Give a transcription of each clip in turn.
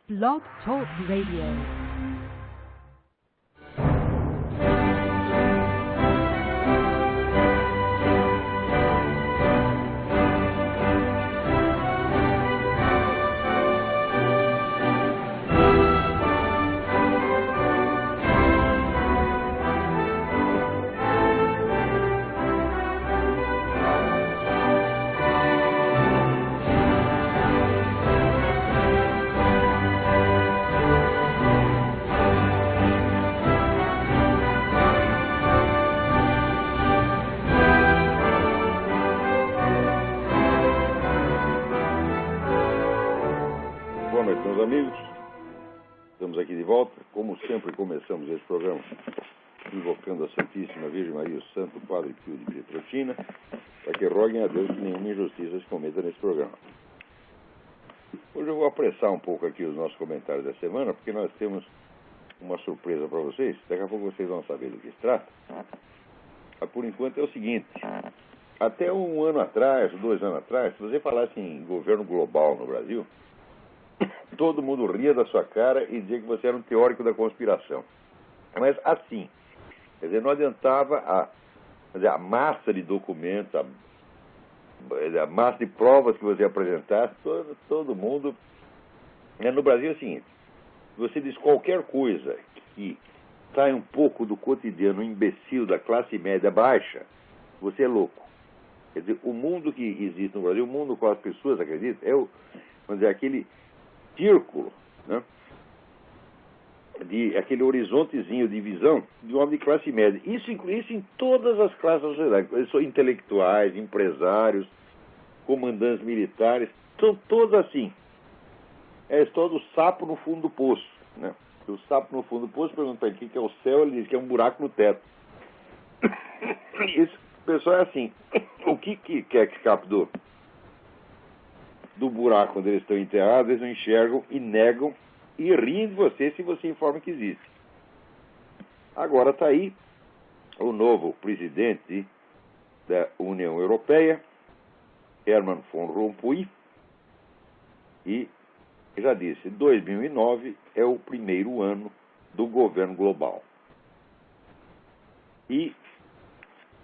Blog Talk Radio. Começamos esse programa invocando a Santíssima Virgem Maria, o Santo Padre Pio de Pietrelcina, para que roguem a Deus que nenhuma injustiça se cometa nesse programa. Hoje eu vou apressar um pouco aqui os nossos comentários da semana, porque nós temos uma surpresa para vocês. Daqui a pouco vocês vão saber do que se trata. Mas por enquanto é o seguinte: até um ano atrás, 2 anos atrás, se você falasse em governo global no Brasil, todo mundo ria da sua cara e dizia que você era um teórico da conspiração. Mas assim, quer dizer, não adiantava a massa de documentos, a massa de provas que você apresentasse, todo mundo... No Brasil é o seguinte: você diz qualquer coisa que sai um pouco do cotidiano imbecil da classe média baixa, você é louco. Quer dizer, o mundo que existe no Brasil, o mundo com as pessoas acreditam, vamos dizer, aquele círculo, né, de aquele horizontezinho de visão de um homem de classe média. Isso em todas as classes da sociedade. Eles são intelectuais, empresários, comandantes militares, são todos assim. É todo sapo no fundo do poço, né? O sapo no fundo do poço pergunta para ele o que é o céu, ele diz que é um buraco no teto. Esse pessoal é assim. O que quer que escape do buraco onde eles estão enterrados, eles não enxergam e negam e riem de você se você informa que existe. Agora está aí o novo presidente da União Europeia, Herman Van Rompuy, e já disse, 2009 é o primeiro ano do governo global. E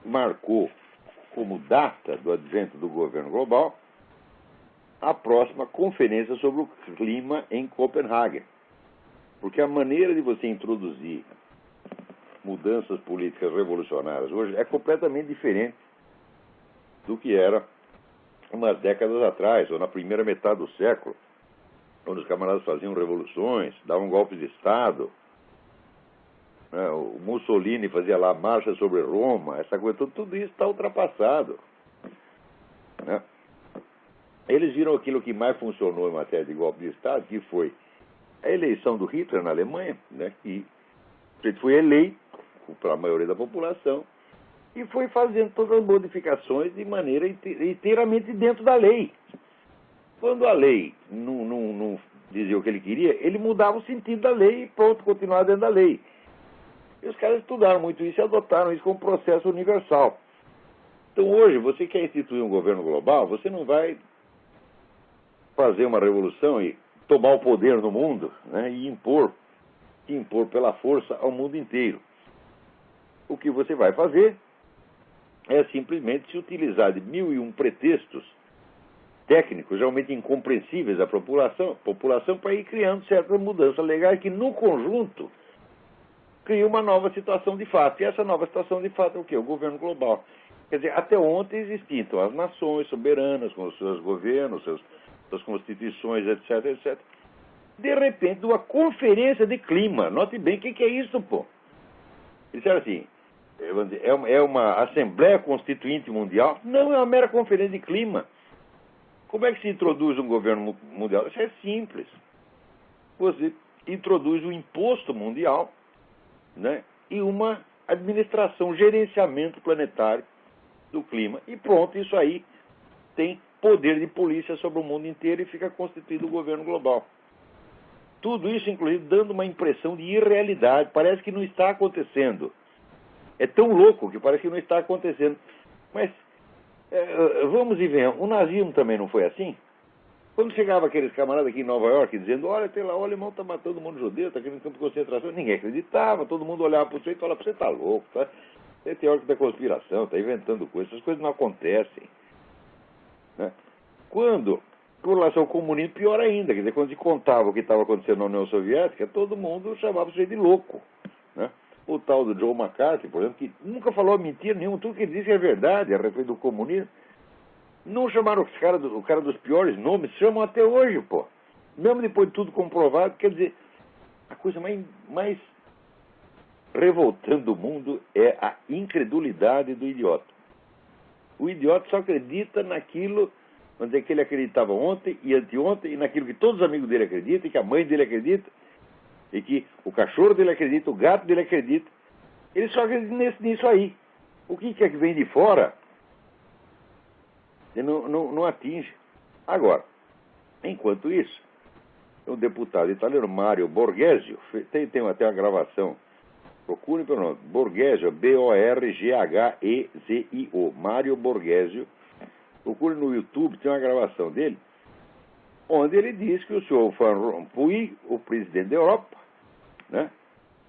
marcou como data do advento do governo global a próxima conferência sobre o clima em Copenhague. Porque a maneira de você introduzir mudanças políticas revolucionárias hoje é completamente diferente do que era umas décadas atrás, ou na primeira metade do século, quando os camaradas faziam revoluções, davam golpes de Estado, né? O Mussolini fazia lá marcha sobre Roma, essa coisa, tudo isso está ultrapassado, né? Eles viram aquilo que mais funcionou em matéria de golpe de Estado, que foi a eleição do Hitler na Alemanha, né, que ele foi eleito pela maioria da população e foi fazendo todas as modificações de maneira inteiramente dentro da lei. Quando a lei não dizia o que ele queria, ele mudava o sentido da lei e pronto, continuava dentro da lei. E os caras estudaram muito isso e adotaram isso como processo universal. Então hoje, você quer instituir um governo global, você não vai fazer uma revolução e tomar o poder no mundo, né, e impor pela força ao mundo inteiro. O que você vai fazer é simplesmente se utilizar de 1001 pretextos técnicos, realmente incompreensíveis à população para ir criando certas mudanças legais que, no conjunto, criam uma nova situação de fato. E essa nova situação de fato é o quê? O governo global. Quer dizer, até ontem existiam as nações soberanas, com os seus governos, suas constituições, etc, etc. De repente, uma conferência de clima. Note bem o que é isso, pô. Eles disseram assim, é uma Assembleia Constituinte Mundial? Não, é uma mera conferência de clima. Como é que se introduz um governo mundial? Isso é simples. Você introduz um imposto mundial, né, e uma administração, gerenciamento planetário do clima. E pronto, isso aí tem poder de polícia sobre o mundo inteiro e fica constituído o governo global. Tudo isso, inclusive, dando uma impressão de irrealidade. Parece que não está acontecendo. É tão louco que parece que não está acontecendo. Mas, vamos e venhamos, o nazismo também não foi assim? Quando chegava aqueles camaradas aqui em Nova York dizendo, olha, tem lá, o alemão está matando um monte de judeu, está aqui no campo de concentração, ninguém acreditava, todo mundo olhava para o sujeito e falava, você está louco, tá? Você é teórico da conspiração, está inventando coisas, essas coisas não acontecem. Né? Quando, com relação ao comunismo, pior ainda, quer dizer, quando se contava o que estava acontecendo na União Soviética, todo mundo chamava o sujeito de louco. Né? O tal do Joe McCarthy, por exemplo, que nunca falou mentira nenhuma, tudo que ele disse é verdade a respeito do comunismo. Não chamaram o cara dos piores nomes, chamam até hoje, pô. Mesmo depois de tudo comprovado, quer dizer, a coisa mais revoltante do mundo é a incredulidade do idiota. O idiota só acredita naquilo, vamos dizer, que ele acreditava ontem e anteontem, e naquilo que todos os amigos dele acreditam, e que a mãe dele acredita, e que o cachorro dele acredita, o gato dele acredita. Ele só acredita nisso aí. O que é que vem de fora, ele não atinge. Agora, enquanto isso, o deputado italiano Mario Borghezio, tem até uma gravação, procure pelo nome, Borghezio, B-O-R-G-H-E-Z-I-O, Mario Borghezio, procure no YouTube, tem uma gravação dele, onde ele diz que o senhor Van Rompuy, o presidente da Europa, né,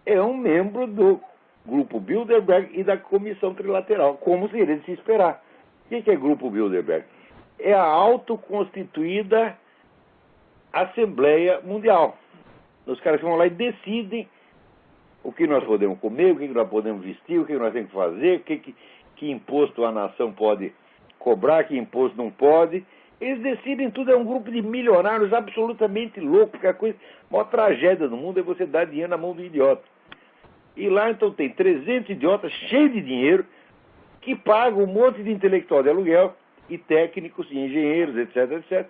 é um membro do Grupo Bilderberg e da Comissão Trilateral, como seria de se esperar. O que é Grupo Bilderberg? É a autoconstituída Assembleia Mundial. Os caras vão lá e decidem o que nós podemos comer, o que nós podemos vestir, o que nós temos que fazer, que imposto a nação pode cobrar, que imposto não pode. Eles decidem tudo, é um grupo de milionários absolutamente loucos, porque a maior tragédia do mundo é você dar dinheiro na mão do idiota. E lá então tem 300 idiotas cheios de dinheiro que pagam um monte de intelectual de aluguel e técnicos e engenheiros, etc, etc,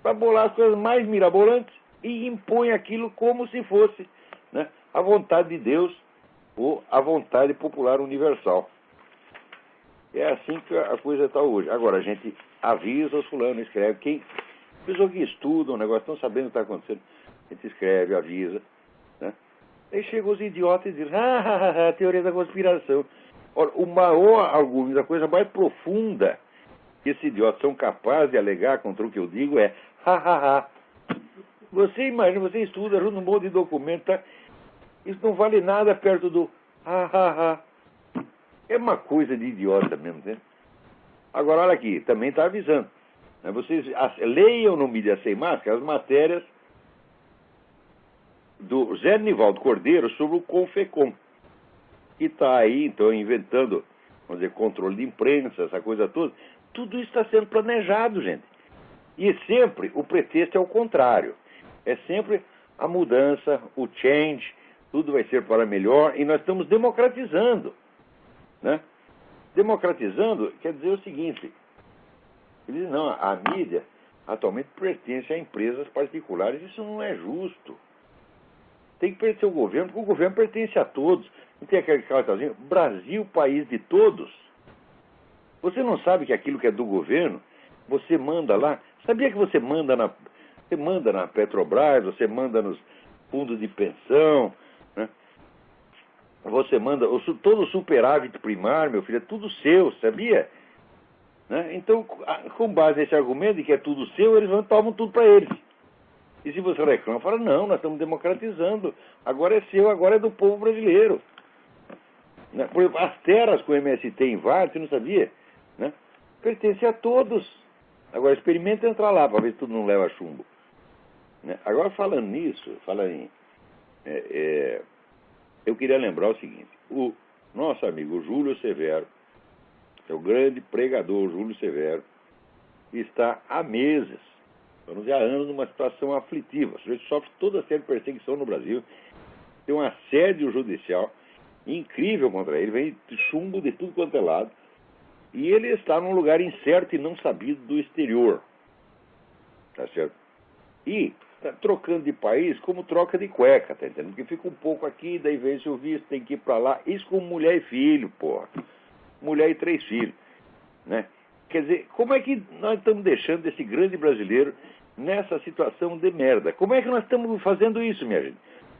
para bolar as coisas mais mirabolantes e impõe aquilo como se fosse, né, a vontade de Deus ou a vontade popular universal. É assim que a coisa está hoje. Agora, a gente avisa os fulanos, escreve. Quem, pessoas que estudam o negócio, estão sabendo o que está acontecendo, a gente escreve, avisa. Né? Aí chegam os idiotas e dizem, teoria da conspiração. Ora, o maior argumento, a coisa mais profunda que esses idiotas são capazes de alegar contra o que eu digo é, Você imagina, você estuda, ajuda um monte de documento, tá? Isso não vale nada perto do É uma coisa de idiota mesmo, né? Agora, olha aqui, também está avisando. Né? Vocês leiam no Mídia Sem Máscara as matérias do Zé Nivaldo Cordeiro sobre o Confecom, que está aí, então, inventando, vamos dizer, controle de imprensa, essa coisa toda. Tudo isso está sendo planejado, gente. E sempre o pretexto é o contrário. É sempre a mudança, o change, tudo vai ser para melhor, e nós estamos democratizando. Né? Democratizando quer dizer o seguinte, ele diz, não, a mídia atualmente pertence a empresas particulares, isso não é justo. Tem que pertencer ao governo, porque o governo pertence a todos. Não tem aquele caso, Brasil, país de todos. Você não sabe que aquilo que é do governo, você manda lá. Sabia que você manda na Petrobras, você manda nos fundos de pensão, né? Você manda todo o superávit primário, meu filho, é tudo seu, sabia? Né? Então, com base nesse argumento de que é tudo seu, eles tomam tudo para eles. E se você reclama, fala, não, nós estamos democratizando, agora é seu, agora é do povo brasileiro. Né? Por exemplo, as terras que o MST invade, você não sabia? Né? Pertence a todos. Agora, experimenta entrar lá para ver se tudo não leva chumbo. Né? Agora, falando nisso, eu queria lembrar o seguinte, o nosso amigo Júlio Severo, é o grande pregador Júlio Severo, está há meses, vamos dizer, há anos, numa situação aflitiva. O sujeito sofre toda a série de perseguição no Brasil, tem um assédio judicial incrível contra ele, vem chumbo de tudo quanto é lado, e ele está num lugar incerto e não sabido do exterior. Tá certo? E está trocando de país como troca de cueca, tá entendendo? Porque fica um pouco aqui, daí vence o visto, tem que ir para lá. Isso com mulher e filho, porra. Mulher e 3 filhos. Né? Quer dizer, como é que nós estamos deixando esse grande brasileiro nessa situação de merda? Como é que nós estamos fazendo isso, minha gente?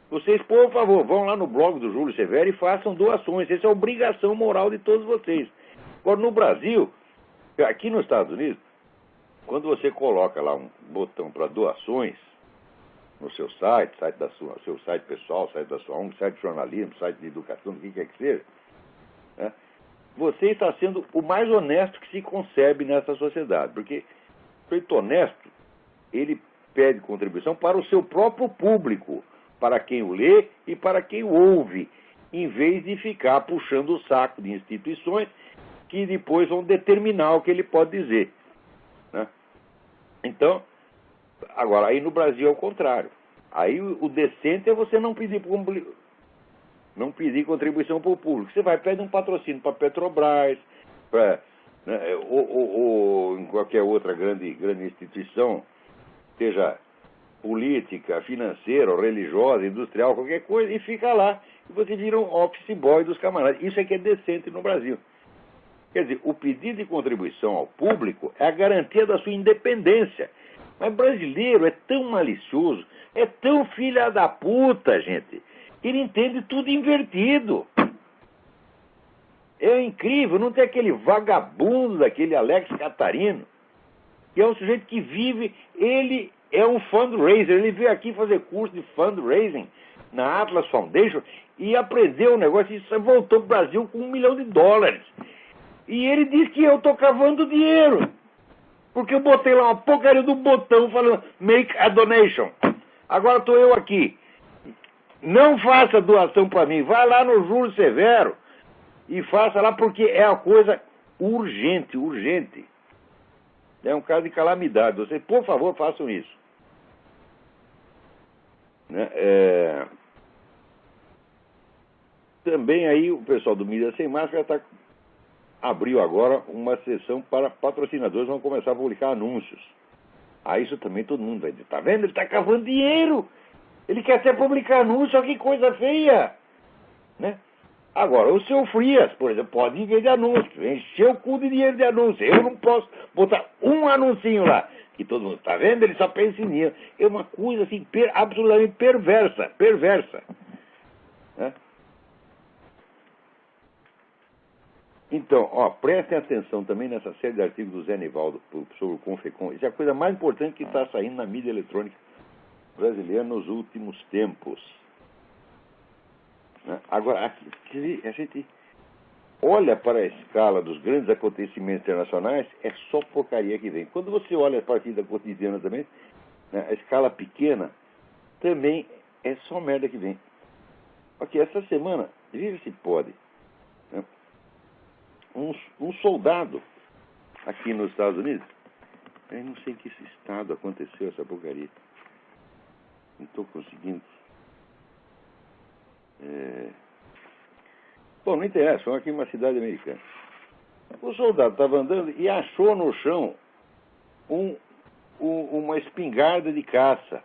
Vocês, por favor, vão lá no blog do Júlio Severo e façam doações. Essa é a obrigação moral de todos vocês. Agora, no Brasil, aqui nos Estados Unidos, quando você coloca lá um botão para doações no seu site, seu site pessoal, site da sua ONG, site de jornalismo, site de educação, o que quer que seja, né, você está sendo o mais honesto que se concebe nessa sociedade. Porque o sujeito honesto, ele pede contribuição para o seu próprio público, para quem o lê e para quem o ouve, em vez de ficar puxando o saco de instituições que depois vão determinar o que ele pode dizer, né? Então, agora, aí no Brasil é o contrário. Aí o decente é você não pedir contribuição para o público. Você vai pedir um patrocínio para a Petrobras, para, né, ou em qualquer outra grande instituição, seja política, financeira, religiosa, industrial, qualquer coisa, e fica lá. E você vira um office boy dos camaradas. Isso é que é decente no Brasil. Quer dizer, o pedido de contribuição ao público é a garantia da sua independência. Mas brasileiro é tão malicioso, é tão filha da puta, gente, que ele entende tudo invertido. É incrível, não tem aquele vagabundo daquele Alex Catarino, que é um sujeito que vive, ele é um fundraiser, ele veio aqui fazer curso de fundraising na Atlas Foundation e aprendeu o negócio e voltou para o Brasil com $1 milhão. E ele diz que eu estou cavando dinheiro, porque eu botei lá uma porcaria do botão falando make a donation. Agora estou eu aqui. Não faça doação para mim, vá lá no Júlio Severo e faça lá, porque é a coisa urgente. É um caso de calamidade. Vocês, por favor, façam isso. Né? Também aí o pessoal do Mídia Sem Máscara abriu agora uma sessão para patrocinadores, vão começar a publicar anúncios. Aí isso também todo mundo vai dizer, tá vendo? Ele está cavando dinheiro. Ele quer até publicar anúncio, olha que coisa feia. Né? Agora, o seu Frias, por exemplo, pode viver de anúncio, encher o cu de dinheiro de anúncio. Eu não posso botar um anuncinho lá, que todo mundo está vendo, ele só pensa em dinheiro. É uma coisa assim, absolutamente perversa. Né? Então, prestem atenção também nessa série de artigos do Zé Nivaldo sobre o Confecom. Isso é a coisa mais importante que está saindo na mídia eletrônica brasileira nos últimos tempos. Né? Agora, aqui, a gente olha para a escala dos grandes acontecimentos internacionais, é só porcaria que vem. Quando você olha a partida cotidiana também, né, a escala pequena, também é só merda que vem. Ok, essa semana, veja se pode, né? Um soldado aqui nos Estados Unidos, eu não sei em que estado aconteceu essa porcaria. Não estou conseguindo. Bom, não interessa, foi aqui em uma cidade americana. O soldado estava andando e achou no chão uma espingarda de caça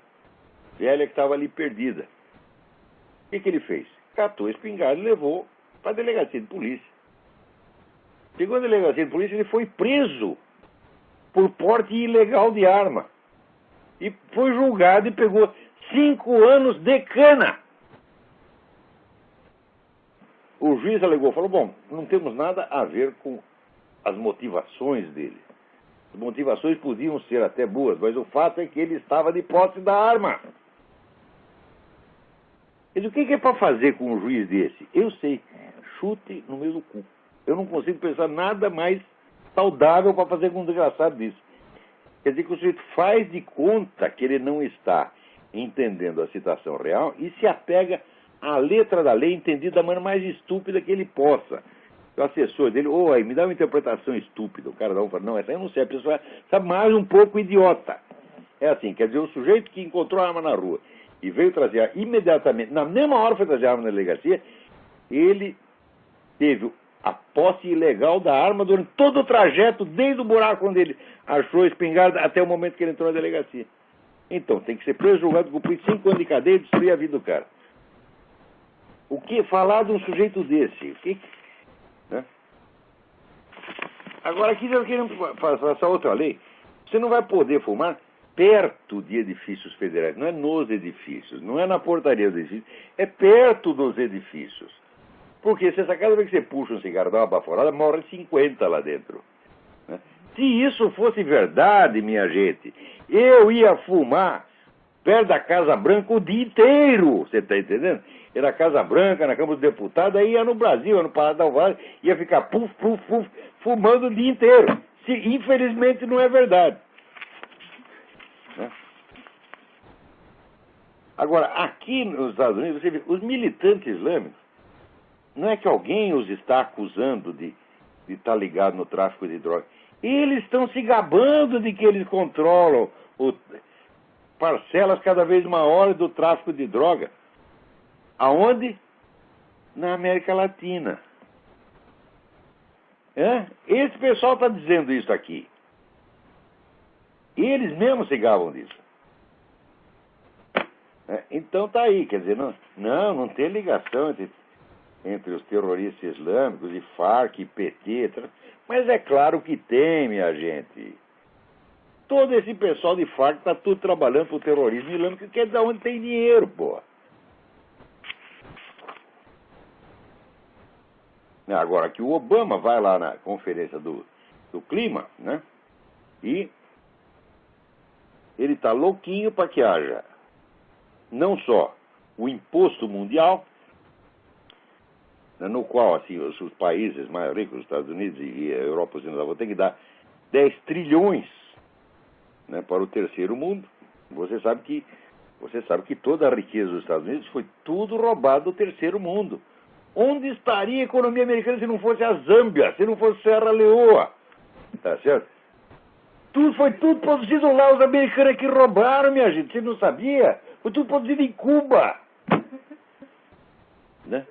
velha que estava ali perdida. O que ele fez? Catou a espingarda e levou para a delegacia de polícia. Chegou na delegacia de polícia, ele foi preso por porte ilegal de arma. E foi julgado e pegou 5 anos de cana. O juiz alegou, falou, bom, não temos nada a ver com as motivações dele. As motivações podiam ser até boas, mas o fato é que ele estava de posse da arma. Mas o que é para fazer com um juiz desse? Eu sei, chute no meio do cu. Eu não consigo pensar nada mais saudável para fazer com um desgraçado disso. Quer dizer que o sujeito faz de conta que ele não está entendendo a situação real e se apega à letra da lei entendida da maneira mais estúpida que ele possa. O assessor dele, aí me dá uma interpretação estúpida. O cara fala, não, essa aí eu não sei, a pessoa sabe mais um pouco idiota. É assim, quer dizer, o sujeito que encontrou a arma na rua e veio trazer imediatamente, na mesma hora foi trazer a arma na delegacia, ele teve a posse ilegal da arma durante todo o trajeto, desde o buraco onde ele achou a espingarda até o momento que ele entrou na delegacia. Então, tem que ser preso, julgado, cumprir 5 anos de cadeia e destruir a vida do cara. O que falar de um sujeito desse? Né? Agora, aqui nós queremos fazer essa outra lei. Você não vai poder fumar perto de edifícios federais. Não é nos edifícios, não é na portaria dos edifícios, é perto dos edifícios. Porque se cada vez que você puxa um cigarro, dá uma baforada, morre 50 lá dentro. Né? Se isso fosse verdade, minha gente, eu ia fumar perto da Casa Branca o dia inteiro, você está entendendo? Ia na Casa Branca, na Câmara dos Deputados, aí ia no Brasil, ia no Palácio da Alvorada, ia ficar puf, puf, puf, fumando o dia inteiro. Infelizmente não é verdade. Né? Agora, aqui nos Estados Unidos, você vê, os militantes islâmicos, não é que alguém os está acusando de estar ligado no tráfico de drogas. Eles estão se gabando de que eles controlam parcelas cada vez maiores do tráfico de droga. Aonde? Na América Latina. Esse pessoal está dizendo isso aqui. Eles mesmos se gabam disso. Então tá aí, quer dizer, não tem ligação entre os terroristas islâmicos e Farc e PT, etc. Mas é claro que tem, minha gente. Todo esse pessoal de Farc está tudo trabalhando para o terrorismo islâmico, que é de onde tem dinheiro, pô. Agora, que o Obama vai lá na conferência do clima, né? E ele está louquinho para que haja não só o imposto mundial, no qual assim, os países mais ricos, os Estados Unidos e a Europa Ocidental, vão ter que dar 10 trilhões, né, para o terceiro mundo. Você sabe que toda a riqueza dos Estados Unidos foi tudo roubado do terceiro mundo. Onde estaria a economia americana se não fosse a Zâmbia, se não fosse Serra Leoa? Tá certo? Foi tudo produzido lá, os americanos que roubaram, minha gente. Você não sabia? Foi tudo produzido em Cuba. Né?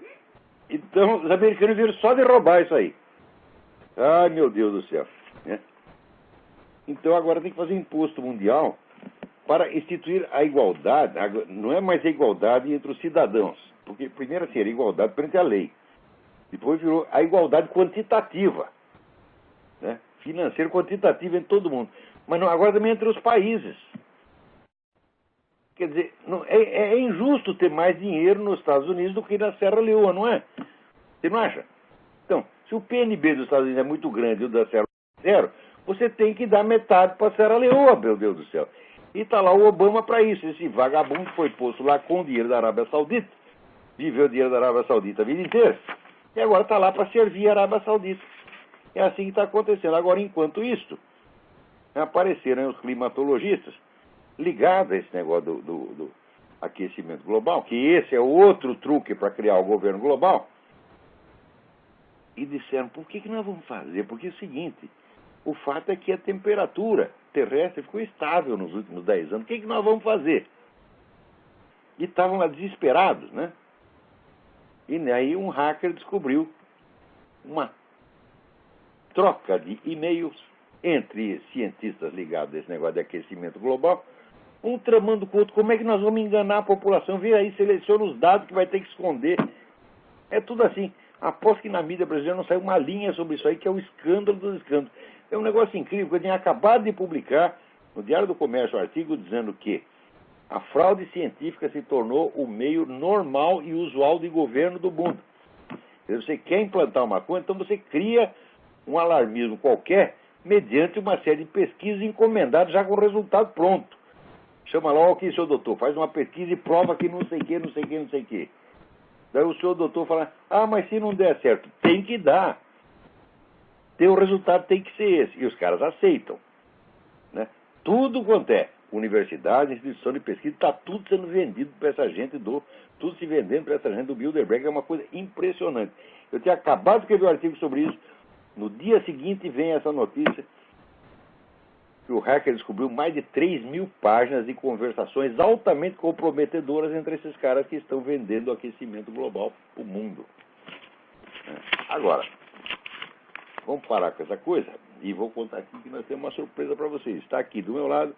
Então, os americanos viram só de roubar isso aí. Ai, meu Deus do céu. Né? Então, agora tem que fazer imposto mundial para instituir a igualdade. Não é mais a igualdade entre os cidadãos. Porque, primeiro, assim, era igualdade perante a lei. Depois virou a igualdade quantitativa. Né? Financeira quantitativa em todo mundo. Mas não, agora também entre os países. Quer dizer, é injusto ter mais dinheiro nos Estados Unidos do que na Serra Leoa, não é? Você não acha? Então, se o PNB dos Estados Unidos é muito grande e o da Serra Leoa é zero, você tem que dar metade para a Serra Leoa, meu Deus do céu. E está lá o Obama para isso. Esse vagabundo foi posto lá com o dinheiro da Arábia Saudita, viveu o dinheiro da Arábia Saudita a vida inteira, e agora está lá para servir a Arábia Saudita. É assim que está acontecendo. Agora, enquanto isso, apareceram os climatologistas ligados a esse negócio do aquecimento global, que esse é outro truque para criar o governo global, e disseram, por que nós vamos fazer? Porque é o seguinte, o fato é que a temperatura terrestre ficou estável nos últimos 10 anos, o que nós vamos fazer? E estavam lá desesperados, né? E aí um hacker descobriu uma troca de e-mails entre cientistas ligados a esse negócio de aquecimento global, um tramando com o outro, como é que nós vamos enganar a população? Vê aí, seleciona os dados que vai ter que esconder. É tudo assim. Aposto que na mídia brasileira não saiu uma linha sobre isso aí, que é o escândalo dos escândalos. É um negócio incrível, que eu tinha acabado de publicar no Diário do Comércio um artigo dizendo que a fraude científica se tornou o meio normal e usual de governo do mundo. Se você quer implantar uma coisa, então você cria um alarmismo qualquer mediante uma série de pesquisas encomendadas já com o resultado pronto. Chama lá, ok, senhor doutor, faz uma pesquisa e prova que não sei o que, não sei o que, não sei o que. Daí o senhor doutor fala, mas se não der certo, tem que dar. O resultado tem que ser esse. E os caras aceitam. Né? Tudo quanto é universidade, instituição de pesquisa, está tudo sendo vendido para essa gente tudo se vendendo para essa gente do Bilderberg, é uma coisa impressionante. Eu tinha acabado de escrever um artigo sobre isso, no dia seguinte vem essa notícia que o hacker descobriu mais de 3.000 páginas de conversações altamente comprometedoras entre esses caras que estão vendendo o aquecimento global para o mundo. Agora, vamos parar com essa coisa e vou contar aqui que nós temos uma surpresa para vocês. Está aqui do meu lado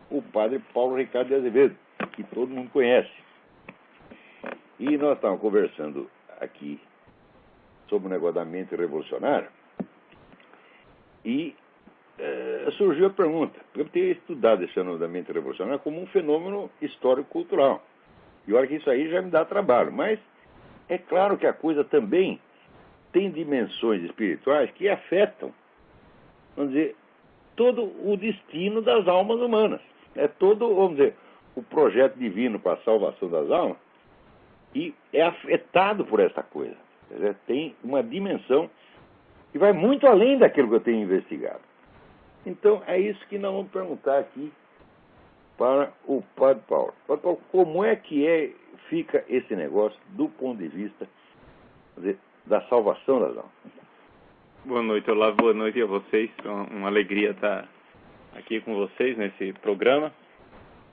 o padre Paulo Ricardo de Azevedo, que todo mundo conhece. E nós estávamos conversando aqui sobre o negócio da mente revolucionária e surgiu a pergunta, porque eu tenho estudado esse fenômeno da mente revolucionária como um fenômeno histórico-cultural. E olha que isso aí já me dá trabalho, mas é claro que a coisa também tem dimensões espirituais que afetam, vamos dizer, todo o destino das almas humanas. É todo, vamos dizer, o projeto divino para a salvação das almas e é afetado por essa coisa. Quer dizer, tem uma dimensão que vai muito além daquilo que eu tenho investigado. Então, é isso que nós vamos perguntar aqui para o Padre Paulo. Padre Paulo, como é que fica esse negócio do ponto de vista, quer dizer, da salvação das almas? Boa noite, Olavo. Boa noite a vocês. É uma alegria estar aqui com vocês nesse programa.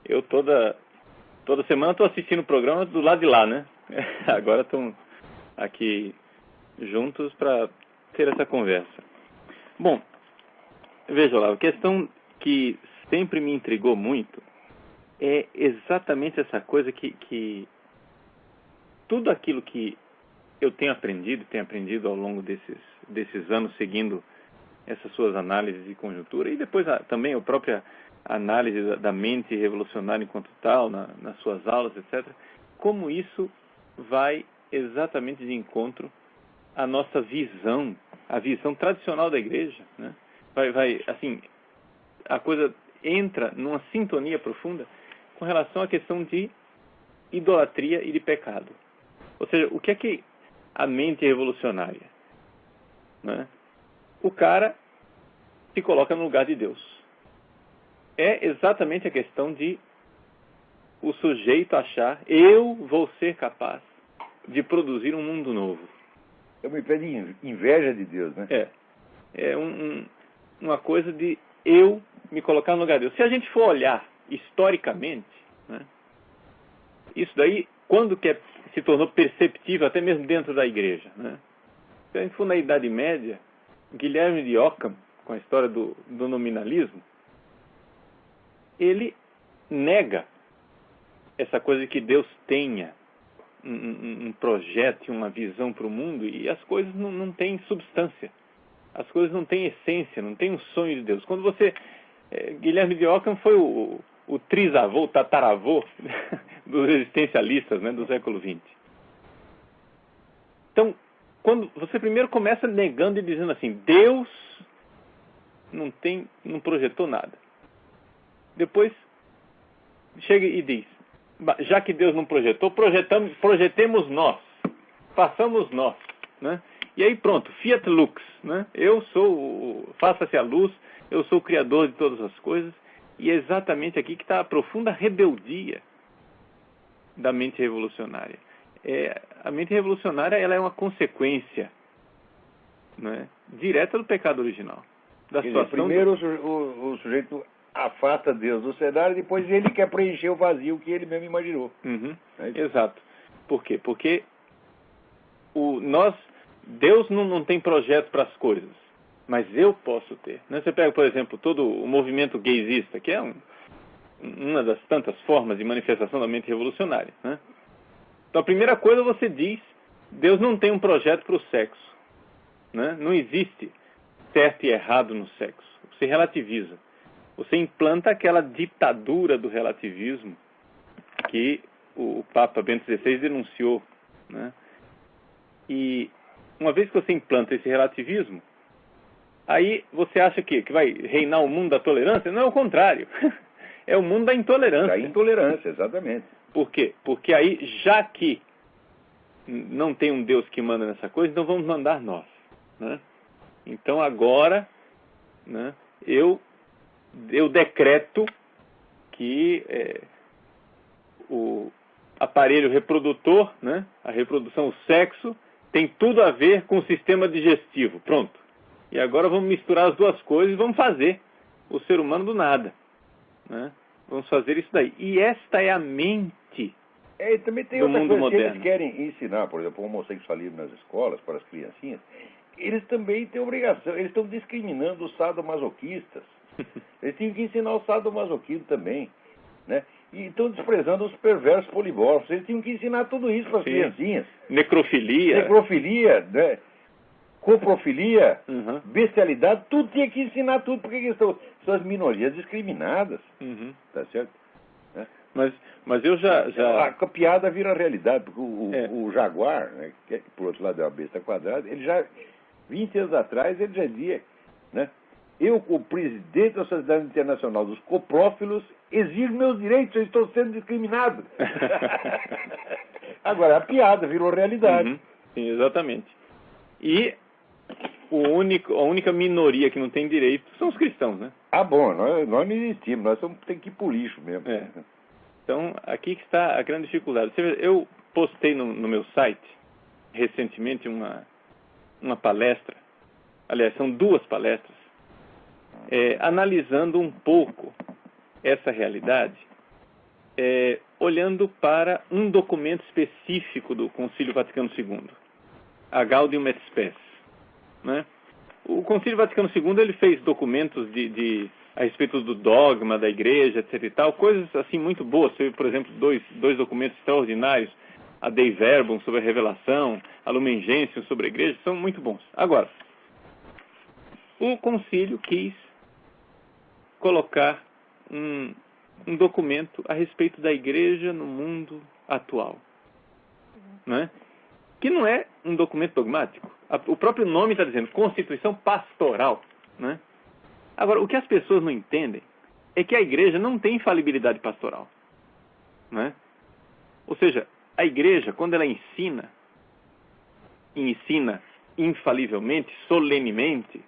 Eu toda semana estou assistindo o programa do lado de lá, né? Agora estamos aqui juntos para ter essa conversa. Bom, veja, Olavo, a questão que sempre me intrigou muito é exatamente essa coisa que tudo aquilo que eu tenho aprendido ao longo desses anos, seguindo essas suas análises de conjuntura, e depois também a própria análise da mente revolucionária enquanto tal, nas suas aulas, etc., como isso vai exatamente de encontro à nossa visão, a visão tradicional da igreja, né? Assim, a coisa entra numa sintonia profunda com relação à questão de idolatria e de pecado. Ou seja, o que é que a mente revolucionária, né? O cara se coloca no lugar de Deus. É exatamente a questão de o sujeito achar, eu vou ser capaz de produzir um mundo novo. É uma espécie de inveja de Deus, né? É uma coisa de eu me colocar no lugar de Deus. Se a gente for olhar historicamente, né, isso daí, quando que se tornou perceptível, até mesmo dentro da igreja, né? Se a gente for na Idade Média, Guilherme de Ockham, com a história do nominalismo, ele nega essa coisa de que Deus tenha um projeto e uma visão para o mundo, e as coisas não têm substância. As coisas não têm essência, não têm um sonho de Deus. Quando você... Guilherme de Ockham foi o trisavô, o tataravô dos existencialistas, né, do século XX. Então, quando você primeiro começa negando e dizendo assim, Deus não projetou nada. Depois chega e diz, já que Deus não projetou, projetemos nós, façamos nós, né? E aí pronto, fiat lux, né? Faça-se a luz, eu sou o criador de todas as coisas, e é exatamente aqui que está a profunda rebeldia da mente revolucionária. A mente revolucionária, ela é uma consequência, né, direta do pecado original. Da situação primeiro o sujeito afasta Deus do cenário, depois ele quer preencher o vazio que ele mesmo imaginou. Uhum. Exato. Por quê? Porque Deus não tem projeto para as coisas, mas eu posso ter. Né? Você pega, por exemplo, todo o movimento gaysista, que é uma das tantas formas de manifestação da mente revolucionária, né? Então, a primeira coisa você diz, Deus não tem um projeto para o sexo, né? Não existe certo e errado no sexo. Você relativiza. Você implanta aquela ditadura do relativismo que o Papa Bento XVI denunciou, né? E uma vez que você implanta esse relativismo, aí você acha que vai reinar o mundo da tolerância? Não, é o contrário. É o mundo da intolerância. Da intolerância, exatamente. Por quê? Porque aí, já que não tem um Deus que manda nessa coisa, então vamos mandar nós, né? Então agora, né, eu decreto que o aparelho reprodutor, né, a reprodução, o sexo, tem tudo a ver com o sistema digestivo. Pronto. E agora vamos misturar as duas coisas e vamos fazer o ser humano do nada, né? Vamos fazer isso daí. E esta é a mente também tem do outra mundo coisa, moderno. Se eles querem ensinar, por exemplo, o homossexualismo nas escolas, para as criancinhas, eles também têm obrigação, eles estão discriminando os sadomasoquistas. Eles tinham que ensinar o sadomasoquismo também, né? E estão desprezando os perversos polimorfos. Eles tinham que ensinar tudo isso para as criancinhas. Necrofilia, né? Coprofilia, uhum, bestialidade, tudo tinha que ensinar tudo, porque são as minorias discriminadas. uhum. Tá certo? Mas eu já... A piada vira realidade, porque o Jaguar, né, que por outro lado é uma besta quadrada, ele já, 20 anos atrás, ele já dizia, né, eu, como presidente da Sociedade Internacional dos Coprófilos, exijo meus direitos, eu estou sendo discriminado. Agora, a piada virou realidade. Uhum. Sim, exatamente. E a única minoria que não tem direito são os cristãos, né? Ah, bom, nós não existimos, nós temos que ir pro lixo mesmo. É. Então, aqui que está a grande dificuldade. Você vê, eu postei no meu site, recentemente, uma palestra, aliás, são 2 palestras, analisando um pouco essa realidade, olhando para um documento específico do Concílio Vaticano II, a Gaudium et Spes, né? O Concílio Vaticano II ele fez documentos a respeito do dogma da igreja, etc. e tal, coisas assim muito boas. Por exemplo, dois documentos extraordinários, a Dei Verbum sobre a revelação, a Lumen Gentium sobre a igreja, são muito bons. Agora, o concílio quis colocar um documento a respeito da igreja no mundo atual, né? Que não é um documento dogmático. O próprio nome está dizendo Constituição Pastoral, né? Agora, o que as pessoas não entendem é que a igreja não tem infalibilidade pastoral, né? Ou seja, a igreja, quando ela ensina infalivelmente, solenemente,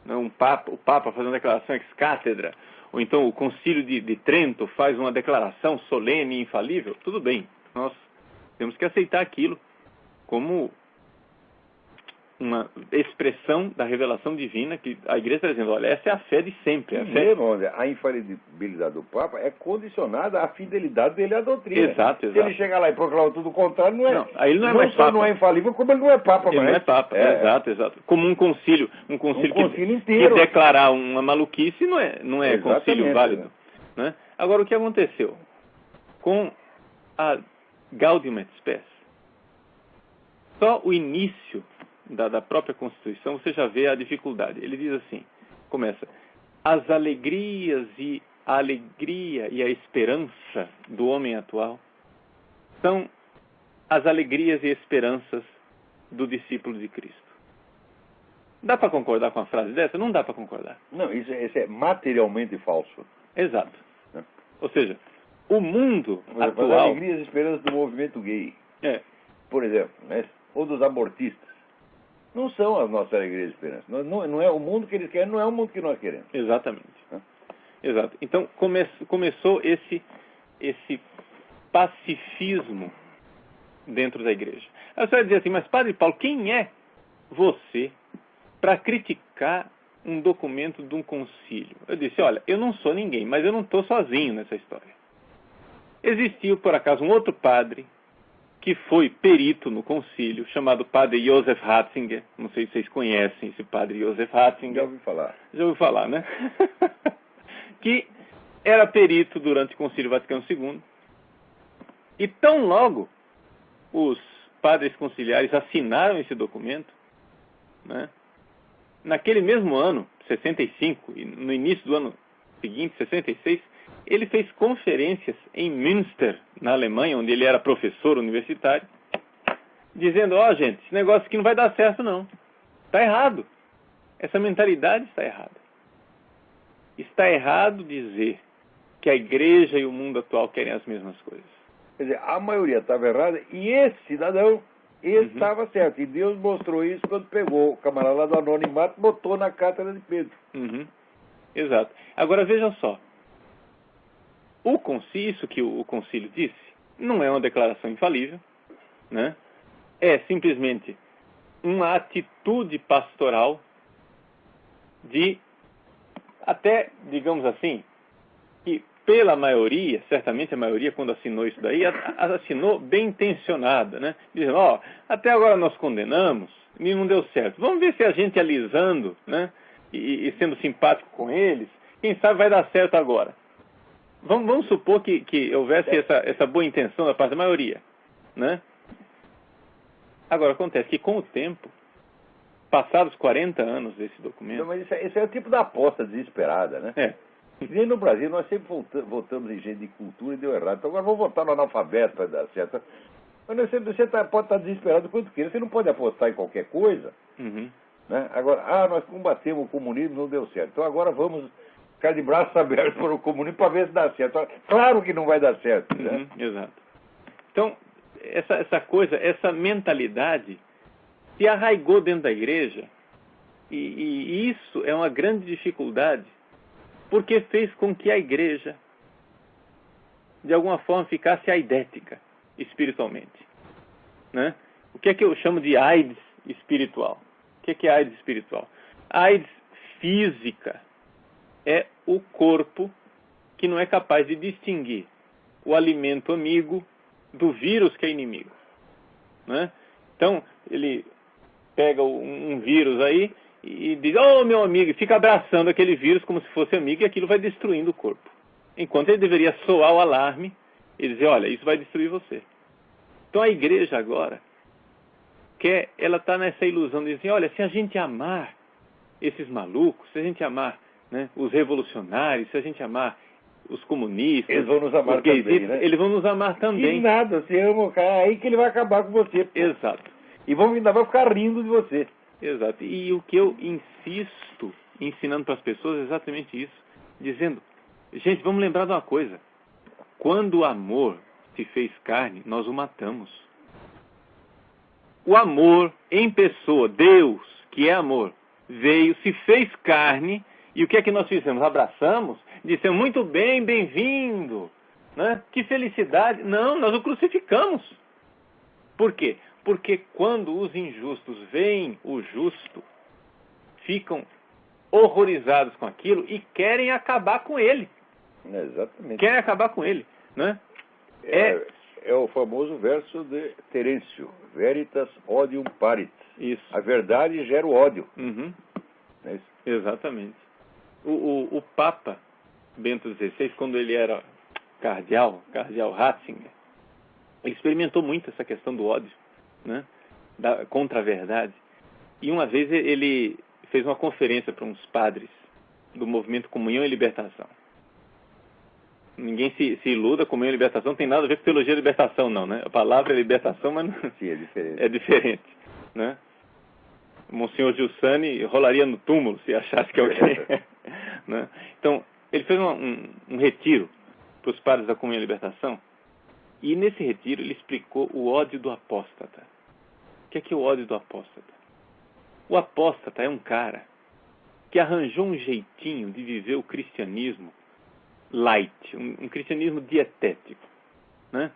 né? O Papa faz uma declaração ex cátedra, ou então o Concílio de Trento faz uma declaração solene e infalível, tudo bem, nós temos que aceitar aquilo como uma expressão da revelação divina, que a igreja está dizendo, olha, essa é a fé de sempre. A infalibilidade do Papa é condicionada à fidelidade dele à doutrina. Exato. Se ele chegar lá e proclamar tudo o contrário, não é. Não, aí ele não é mais Papa. Não é infalível, como ele não é Papa ele mais. Ele não é Papa, exato. Como um concílio inteiro. Que declarar uma maluquice não é concílio válido. Né? Agora, o que aconteceu? Com a Gaudium et Spes, só o início da própria Constituição, você já vê a dificuldade. Ele diz assim, começa, a alegria e a esperança do homem atual são as alegrias e esperanças do discípulo de Cristo. Dá para concordar com a frase dessa? Não dá para concordar. Não, isso é materialmente falso. Exato. Ou seja, o mundo atual... As alegrias e esperanças do movimento gay, por exemplo, né? Ou dos abortistas, não são as nossas alegrias e esperanças. Não é o mundo que eles querem, não é o mundo que nós queremos. Exatamente. Exato. Então, começou esse pacifismo dentro da igreja. Aí você vai dizer assim, mas Padre Paulo, quem é você para criticar um documento de um concílio? Eu disse, olha, eu não sou ninguém, mas eu não estou sozinho nessa história. Existiu, por acaso, um outro padre que foi perito no concílio, chamado Padre Joseph Ratzinger. Não sei se vocês conhecem esse Padre Joseph Ratzinger. Já ouvi falar. Já ouvi falar, né? Que era perito durante o Concílio Vaticano II. E tão logo os padres conciliares assinaram esse documento, né? Naquele mesmo ano, 65, e no início do ano seguinte, 66, ele fez conferências em Münster, na Alemanha, onde ele era professor universitário, dizendo, gente, esse negócio aqui não vai dar certo, não. Está errado. Essa mentalidade está errada. Está errado dizer que a igreja e o mundo atual querem as mesmas coisas. Quer dizer, a maioria estava errada e esse cidadão estava certo. E Deus mostrou isso quando pegou o camarada lá do anonimato e botou na cátedra de Pedro. Exato. Agora, vejam só. Isso que o concílio disse não é uma declaração infalível, né? É simplesmente uma atitude pastoral de, até, digamos assim, que pela maioria, certamente a maioria quando assinou isso daí, assinou bem intencionada, né? Dizendo, até agora nós condenamos e não deu certo. Vamos ver se a gente alisando, né? E sendo simpático com eles, quem sabe vai dar certo agora. Vamos supor que houvesse essa boa intenção da parte da maioria, né? Agora, acontece que com o tempo, passados 40 anos desse documento... Não, mas esse é o tipo da aposta desesperada, né? E no Brasil, nós sempre votamos em gente de cultura e deu errado. Então agora vamos votar no analfabeto para dar certo. Mas você pode estar desesperado quanto queira. Você não pode apostar em qualquer coisa. Né? Agora, nós combatemos o comunismo, não deu certo. Então agora vamos ficar de braços abertos para o comunismo para ver se dá certo. Claro que não vai dar certo. Né? Exato. Então, essa mentalidade se arraigou dentro da igreja, e isso é uma grande dificuldade, porque fez com que a igreja, de alguma forma, ficasse aidética espiritualmente. Né? O que é que eu chamo de AIDS espiritual? O que é AIDS espiritual? A AIDS física é o corpo que não é capaz de distinguir o alimento amigo do vírus que é inimigo. Né? Então, ele pega um vírus aí e diz, meu amigo, e fica abraçando aquele vírus como se fosse amigo, e aquilo vai destruindo o corpo. Enquanto ele deveria soar o alarme e dizer, olha, isso vai destruir você. Então a igreja agora, ela está nessa ilusão de dizer, olha, se a gente amar esses malucos, se a gente amar, né, os revolucionários, se a gente amar os comunistas, eles vão nos amar também, né? Eles vão nos amar também. Que nada, você ama o cara, é aí que ele vai acabar com você. Pô. Exato. E ainda vai ficar rindo de você. Exato. E o que eu insisto ensinando para as pessoas é exatamente isso. Dizendo, gente, vamos lembrar de uma coisa. Quando o amor se fez carne, nós o matamos. O amor em pessoa, Deus, que é amor, veio, se fez carne, e o que é que nós fizemos? Abraçamos, dissemos, muito bem, bem-vindo, né? Que felicidade. Não, nós o crucificamos. Por quê? Porque quando os injustos veem o justo, ficam horrorizados com aquilo e querem acabar com ele. Exatamente. Querem acabar com ele, né? É o famoso verso de Terêncio, veritas odium parit. Isso. A verdade gera o ódio. Uhum. É isso? Exatamente. O Papa Bento XVI, quando ele era cardeal Ratzinger, ele experimentou muito essa questão do ódio, né? Contra a verdade. E uma vez ele fez uma conferência para uns padres do movimento Comunhão e Libertação. Ninguém se iluda, Comunhão e Libertação não tem nada a ver com teologia e libertação, não, né? A palavra é libertação, mas não... Sim, é diferente. É diferente, né? Monsenhor Giussani rolaria no túmulo se achasse que alguém... né? Então, ele fez um retiro para os padres da Comunhão e Libertação, e nesse retiro ele explicou o ódio do apóstata. O que é o ódio do apóstata? O apóstata é um cara que arranjou um jeitinho de viver o cristianismo light, um cristianismo dietético, né?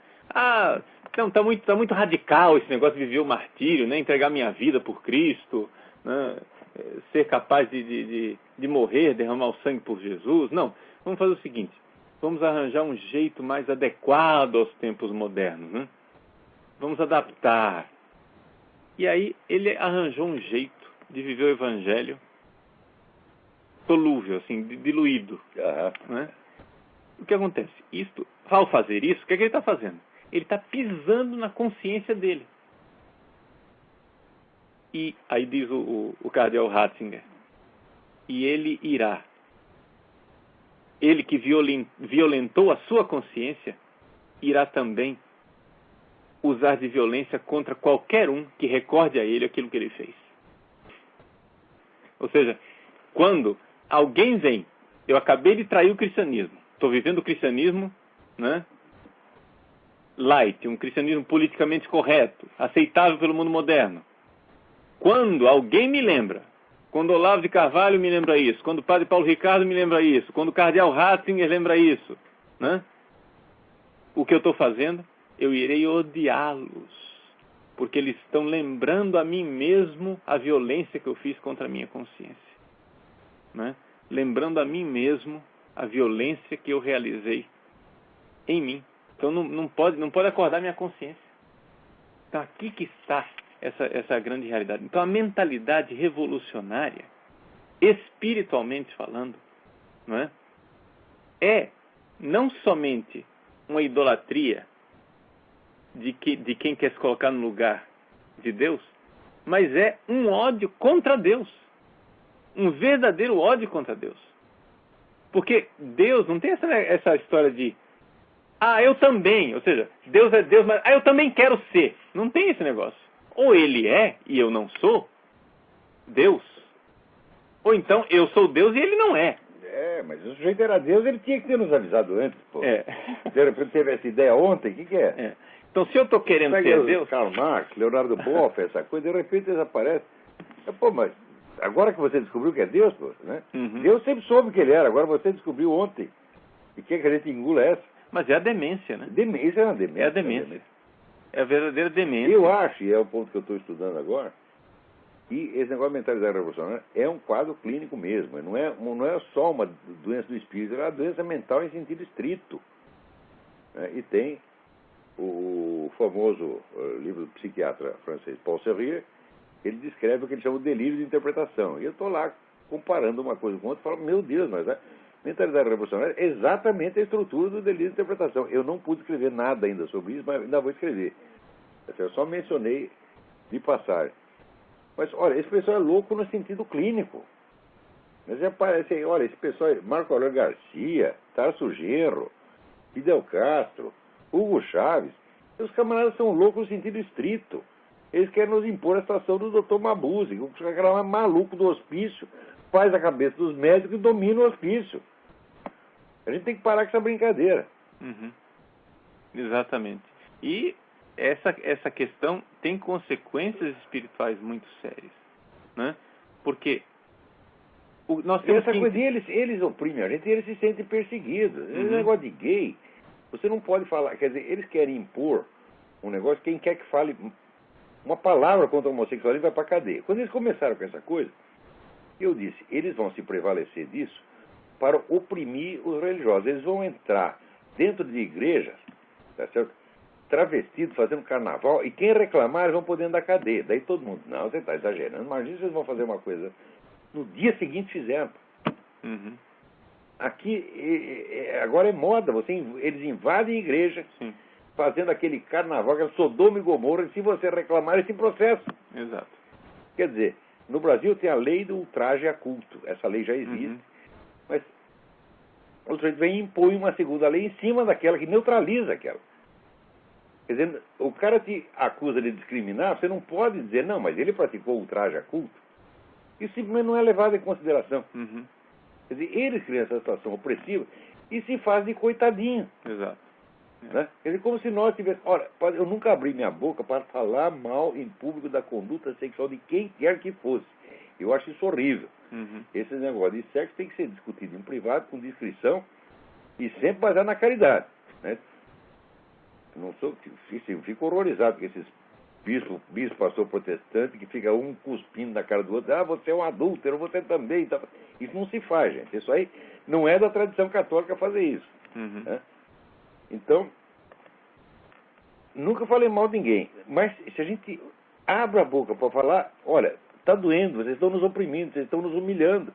Não, tá muito radical esse negócio de viver o martírio, né? Entregar minha vida por Cristo, né? Ser capaz de morrer, derramar o sangue por Jesus. Não, vamos fazer o seguinte, vamos arranjar um jeito mais adequado aos tempos modernos, né? Vamos adaptar. E aí ele arranjou um jeito de viver o evangelho solúvel, assim, diluído, né? O que acontece? Ao fazer isso, o que ele está fazendo? Ele está pisando na consciência dele. E aí diz o cardeal Ratzinger, e ele irá. Ele que violentou a sua consciência, irá também usar de violência contra qualquer um que recorde a ele aquilo que ele fez. Ou seja, quando alguém vem, eu acabei de trair o cristianismo, estou vivendo o cristianismo, né, light, um cristianismo politicamente correto, aceitável pelo mundo moderno. Quando alguém me lembra, quando Olavo de Carvalho me lembra isso, quando o padre Paulo Ricardo me lembra isso, quando o cardeal Ratzinger lembra isso, né, o que eu estou fazendo? Eu irei odiá-los, porque eles estão lembrando a mim mesmo a violência que eu fiz contra a minha consciência, né? Lembrando a mim mesmo a violência que eu realizei em mim. Então não pode acordar minha consciência. Então aqui que está essa grande realidade. Então a mentalidade revolucionária, espiritualmente falando, não é não somente uma idolatria de quem quer se colocar no lugar de Deus, mas é um ódio contra Deus. Um verdadeiro ódio contra Deus. Porque Deus não tem essa história de eu também, ou seja, Deus é Deus, mas eu também quero ser. Não tem esse negócio. Ou ele é e eu não sou, Deus. Ou então, eu sou Deus e ele não é. Mas o sujeito era Deus, ele tinha que ter nos avisado antes, pô. Teve essa ideia ontem, o que é? Então, se eu estou querendo ser Deus... Karl Marx, Leonardo Boff, essa coisa, de repente desaparece. Pô, mas agora que você descobriu que é Deus, pô, né? Deus sempre soube que ele era, agora você descobriu ontem. E quer que a gente engula essa? Mas é a demência, né? Demência é uma demência. É a demência. É a verdadeira demência. Eu acho, e é o ponto que eu estou estudando agora, que esse negócio de mentalidade revolucionária é um quadro clínico mesmo. Não é só uma doença do espírito, é uma doença mental em sentido estrito. E tem o famoso livro do psiquiatra francês Paul Serrier, ele descreve o que ele chama de delírio de interpretação. E eu estou lá comparando uma coisa com outra e falo, meu Deus, mas a mentalidade revolucionária é exatamente a estrutura do delírio de interpretação. Eu não pude escrever nada ainda sobre isso, mas ainda vou escrever. Eu só mencionei de passagem. Mas, olha, esse pessoal é louco no sentido clínico. Mas já parece, olha, esse pessoal é Marco Aurélio Garcia, Tarso Genro, Fidel Castro, Hugo Chávez. Os camaradas são loucos no sentido estrito. Eles querem nos impor a situação do Dr. Mabuse, o cara maluco do hospício, faz a cabeça dos médicos e domina o hospício. A gente tem que parar com essa brincadeira. Exatamente. E essa questão tem consequências espirituais muito sérias, né? Porque nós temos essa coisinha, eles oprimem a gente e eles se sentem perseguidos. Esse negócio de gay, você não pode falar, quer dizer, eles querem impor um negócio, quem quer que fale uma palavra contra o homossexualismo vai para a cadeia. Quando eles começaram com essa coisa, eu disse, eles vão se prevalecer disso para oprimir os religiosos. Eles vão entrar dentro de igrejas, tá certo? Travestidos, fazendo carnaval, e quem reclamar, eles vão poder andar da cadeia. Daí todo mundo, não, você está exagerando, imagina se eles vão fazer uma coisa. No dia seguinte fizeram. Aqui, agora é moda, eles invadem a igreja, fazendo aquele carnaval, aquele Sodoma e Gomorra, e se você reclamar, esse processo. Exato. Quer dizer, no Brasil tem a lei do ultraje a culto. Essa lei já existe, mas o sujeito vem e impõe uma segunda lei em cima daquela, que neutraliza aquela. Quer dizer, o cara te acusa de discriminar, você não pode dizer, não, mas ele praticou ultraje a culto. Isso simplesmente não é levado em consideração. Quer dizer, eles criam essa situação opressiva e se fazem de coitadinho. Exato. Né? Quer dizer, como se nós tivéssemos... Olha, eu nunca abri minha boca para falar mal em público da conduta sexual de quem quer que fosse. Eu acho isso horrível. Esse negócio de sexo tem que ser discutido em privado, com discrição, e sempre baseado na caridade. Né? Eu fico horrorizado com esses bispo, pastor protestante, que fica um cuspindo na cara do outro. Ah, você é um adúltero, você também. Tá. Isso não se faz, gente. Isso aí não é da tradição católica fazer isso. Né? Então, nunca falei mal de ninguém. Mas se a gente abre a boca para falar, olha, está doendo, vocês estão nos oprimindo, vocês estão nos humilhando.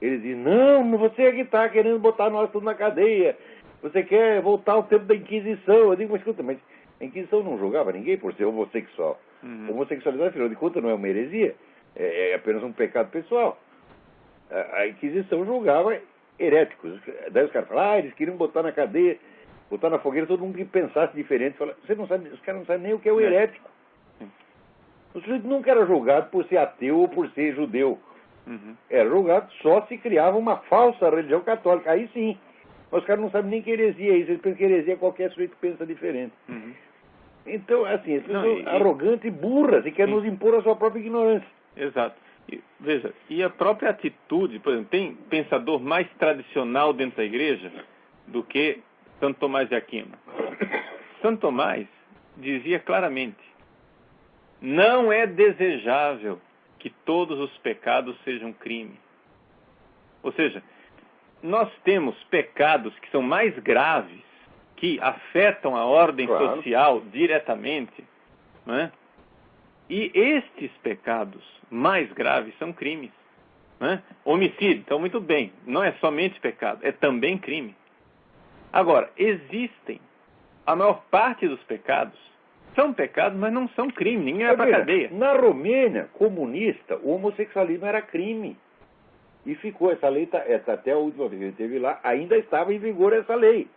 Eles dizem, não, você é que está querendo botar nós tudo na cadeia. Você quer voltar ao tempo da Inquisição. Eu digo, mas escuta, mas a Inquisição não julgava ninguém por ser homossexual. Homossexualidade, afinal de contas, não é uma heresia. É apenas um pecado pessoal. A Inquisição julgava heréticos. Daí os caras falam, eles queriam botar na cadeia, botar na fogueira todo mundo que pensasse diferente. Fala, você não sabe, os caras não sabem nem o que é o herético. O sujeito nunca era julgado por ser ateu ou por ser judeu. Era julgado só se criava uma falsa religião católica. Aí sim. Mas os caras não sabem nem que heresia é isso. Eles pensam que heresia qualquer sujeito pensa diferente. Então, assim, as pessoas são arrogantes e burras e querem nos impor a sua própria ignorância. Exato. Veja, e a própria atitude, por exemplo, tem pensador mais tradicional dentro da igreja do que Santo Tomás de Aquino. Santo Tomás dizia claramente, não é desejável que todos os pecados sejam crime. Ou seja, nós temos pecados que são mais graves, que afetam a ordem social diretamente, não é? E estes pecados mais graves são crimes. Né? Homicídio, então muito bem, não é somente pecado, é também crime. Agora, existem, a maior parte dos pecados são pecados, mas não são crime, ninguém vai para a cadeia. Na Romênia comunista, o homossexualismo era crime. E ficou essa lei, até a última vez que ele esteve lá, ainda estava em vigor essa lei.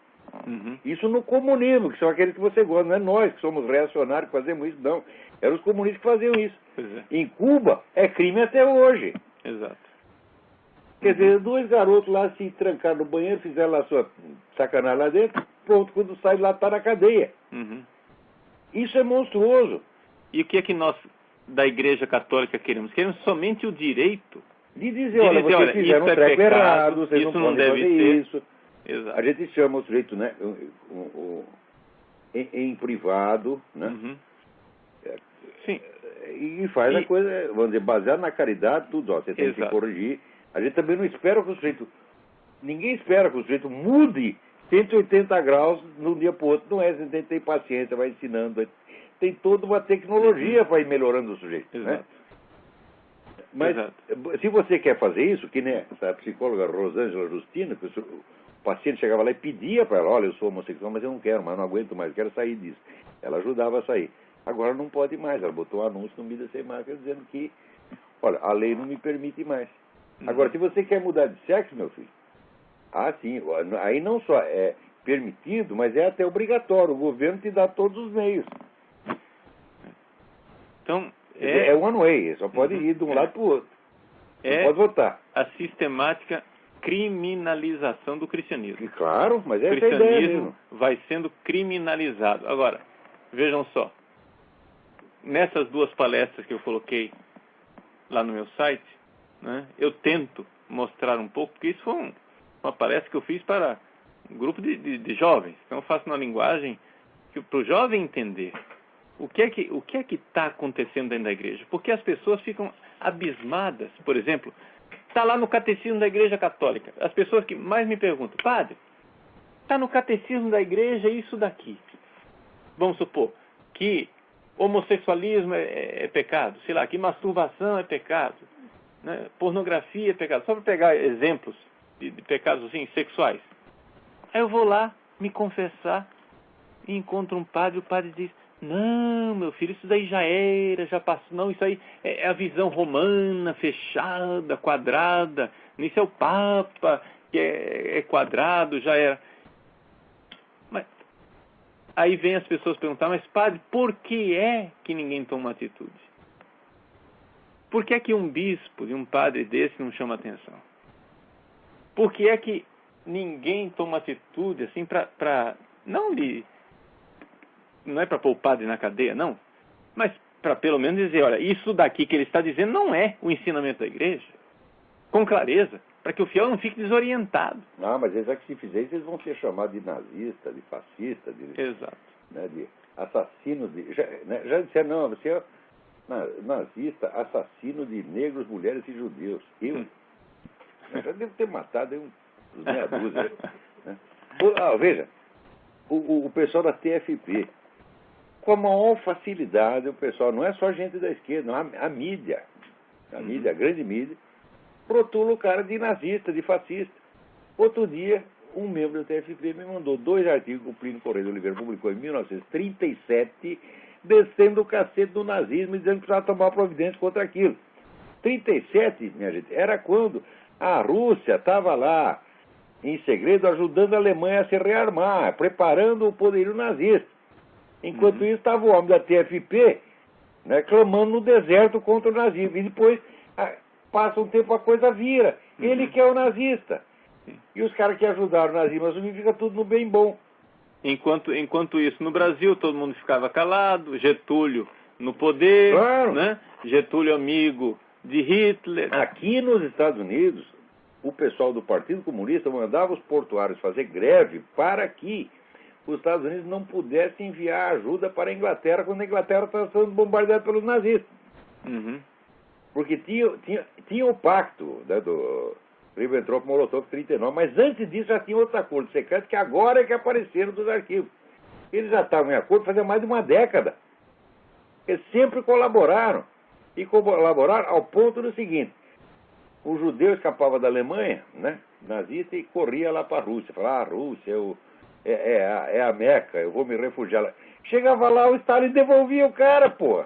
Uhum. Isso no comunismo, que são aqueles que você gosta, não é nós que somos reacionários que fazemos isso, não. Eram os comunistas que faziam isso. Pois é. Em Cuba, é crime até hoje. Exato. Quer dizer, dois garotos lá se trancaram no banheiro, fizeram lá sua sacanagem lá dentro, pronto, quando sai lá tá na cadeia. Uhum. Isso é monstruoso. E o que é que nós, da Igreja Católica, queremos? Queremos somente o direito De dizer, olha, vocês fizeram um isso treco pecado, errado, vocês isso não não podem deve fazer ser. isso. Exato. A gente chama o sujeito, né, em privado, né? Uhum. Sim. E faz a coisa, vamos dizer, baseado na caridade, tudo, ó, você tem que se corrigir. A gente também não espera que o sujeito, ninguém espera que o sujeito mude 180 graus de um dia para o outro. Não é, você tem paciência, vai ensinando, tem toda uma tecnologia para ir melhorando o sujeito. Exato. Né? Mas se você quer fazer isso, que nem a psicóloga Rosângela Justino, que o paciente chegava lá e pedia para ela, olha, eu sou homossexual, mas eu não quero mais, não aguento mais, eu quero sair disso. Ela ajudava a sair. Agora não pode mais, ela botou um anúncio no Mídia Sem Máscara dizendo que, olha, a lei não me permite mais. Agora, se você quer mudar de sexo, meu filho, sim, aí não só é permitido, mas é até obrigatório, o governo te dá todos os meios. Então, é one way, só pode ir de um lado para o outro. Não pode votar. A sistemática criminalização do cristianismo. Claro, mas essa é a ideia mesmo. O cristianismo vai sendo criminalizado. Agora, vejam só, nessas duas palestras que eu coloquei lá no meu site, né, eu tento mostrar um pouco, porque isso foi uma palestra que eu fiz para um grupo de jovens. Então eu faço uma linguagem para o jovem entender o que é que está acontecendo dentro da igreja. Porque as pessoas ficam abismadas. Por exemplo, está lá no catecismo da Igreja Católica. As pessoas que mais me perguntam, padre, está no catecismo da igreja isso daqui. Vamos supor que homossexualismo é pecado, sei lá, que masturbação é pecado, né? Pornografia é pecado. Só para pegar exemplos de pecados assim, sexuais. Aí eu vou lá me confessar e encontro um padre, e o padre diz, não, meu filho, isso daí já era, já passou. Não, isso aí é a visão romana, fechada, quadrada. Isso é o Papa, que é quadrado, já era. Mas aí vem as pessoas perguntar, mas padre, por que é que ninguém toma atitude? Por que é que um bispo e um padre desse não chama atenção? Por que é que ninguém toma atitude assim para não é para pôr o padre na cadeia, não, mas para pelo menos dizer, olha, isso daqui que ele está dizendo não é o ensinamento da igreja, com clareza, para que o fiel não fique desorientado. Não, mas já que se fizer isso, eles vão ser chamados de nazista, de fascista, Exato. Né, de assassino, já disseram, não, você é nazista, assassino de negros, mulheres e judeus. Eu já devo ter matado uns meia dúzia. Né? Veja, o pessoal da TFP, com a maior facilidade, o pessoal, não é só gente da esquerda, não, a mídia, a grande mídia, rotula o cara de nazista, de fascista. Outro dia, um membro da TFP me mandou 2 artigos que o Plínio Correia de Oliveira publicou em 1937, descendo o cacete do nazismo e dizendo que precisava tomar providência contra aquilo. 37, minha gente, era quando a Rússia estava lá, em segredo, ajudando a Alemanha a se rearmar, preparando o poderio nazista. Enquanto isso, estava o homem da TFP, né, clamando no deserto contra o nazismo. E depois, passa um tempo, a coisa vira. Ele que é o nazista. E os caras que ajudaram o nazismo a assumir, fica tudo no bem bom. Enquanto isso, no Brasil, todo mundo ficava calado, Getúlio no poder, claro. Né? Getúlio amigo de Hitler. Aqui nos Estados Unidos, o pessoal do Partido Comunista mandava os portuários fazer greve para que os Estados Unidos não pudessem enviar ajuda para a Inglaterra quando a Inglaterra estava sendo bombardeada pelos nazistas. Porque tinha o pacto, né, do Ribbentrop-Molotov 39, mas antes disso já tinha outros acordos secretos que agora é que apareceram dos arquivos. Eles já estavam em acordo fazia mais de uma década. Eles sempre colaboraram. E colaboraram ao ponto do seguinte: o judeu escapava da Alemanha, né, nazista, e corria lá para a Rússia. Falava, a Rússia é a Meca, eu vou me refugiar lá. Chegava lá, o Stalin devolvia o cara, pô.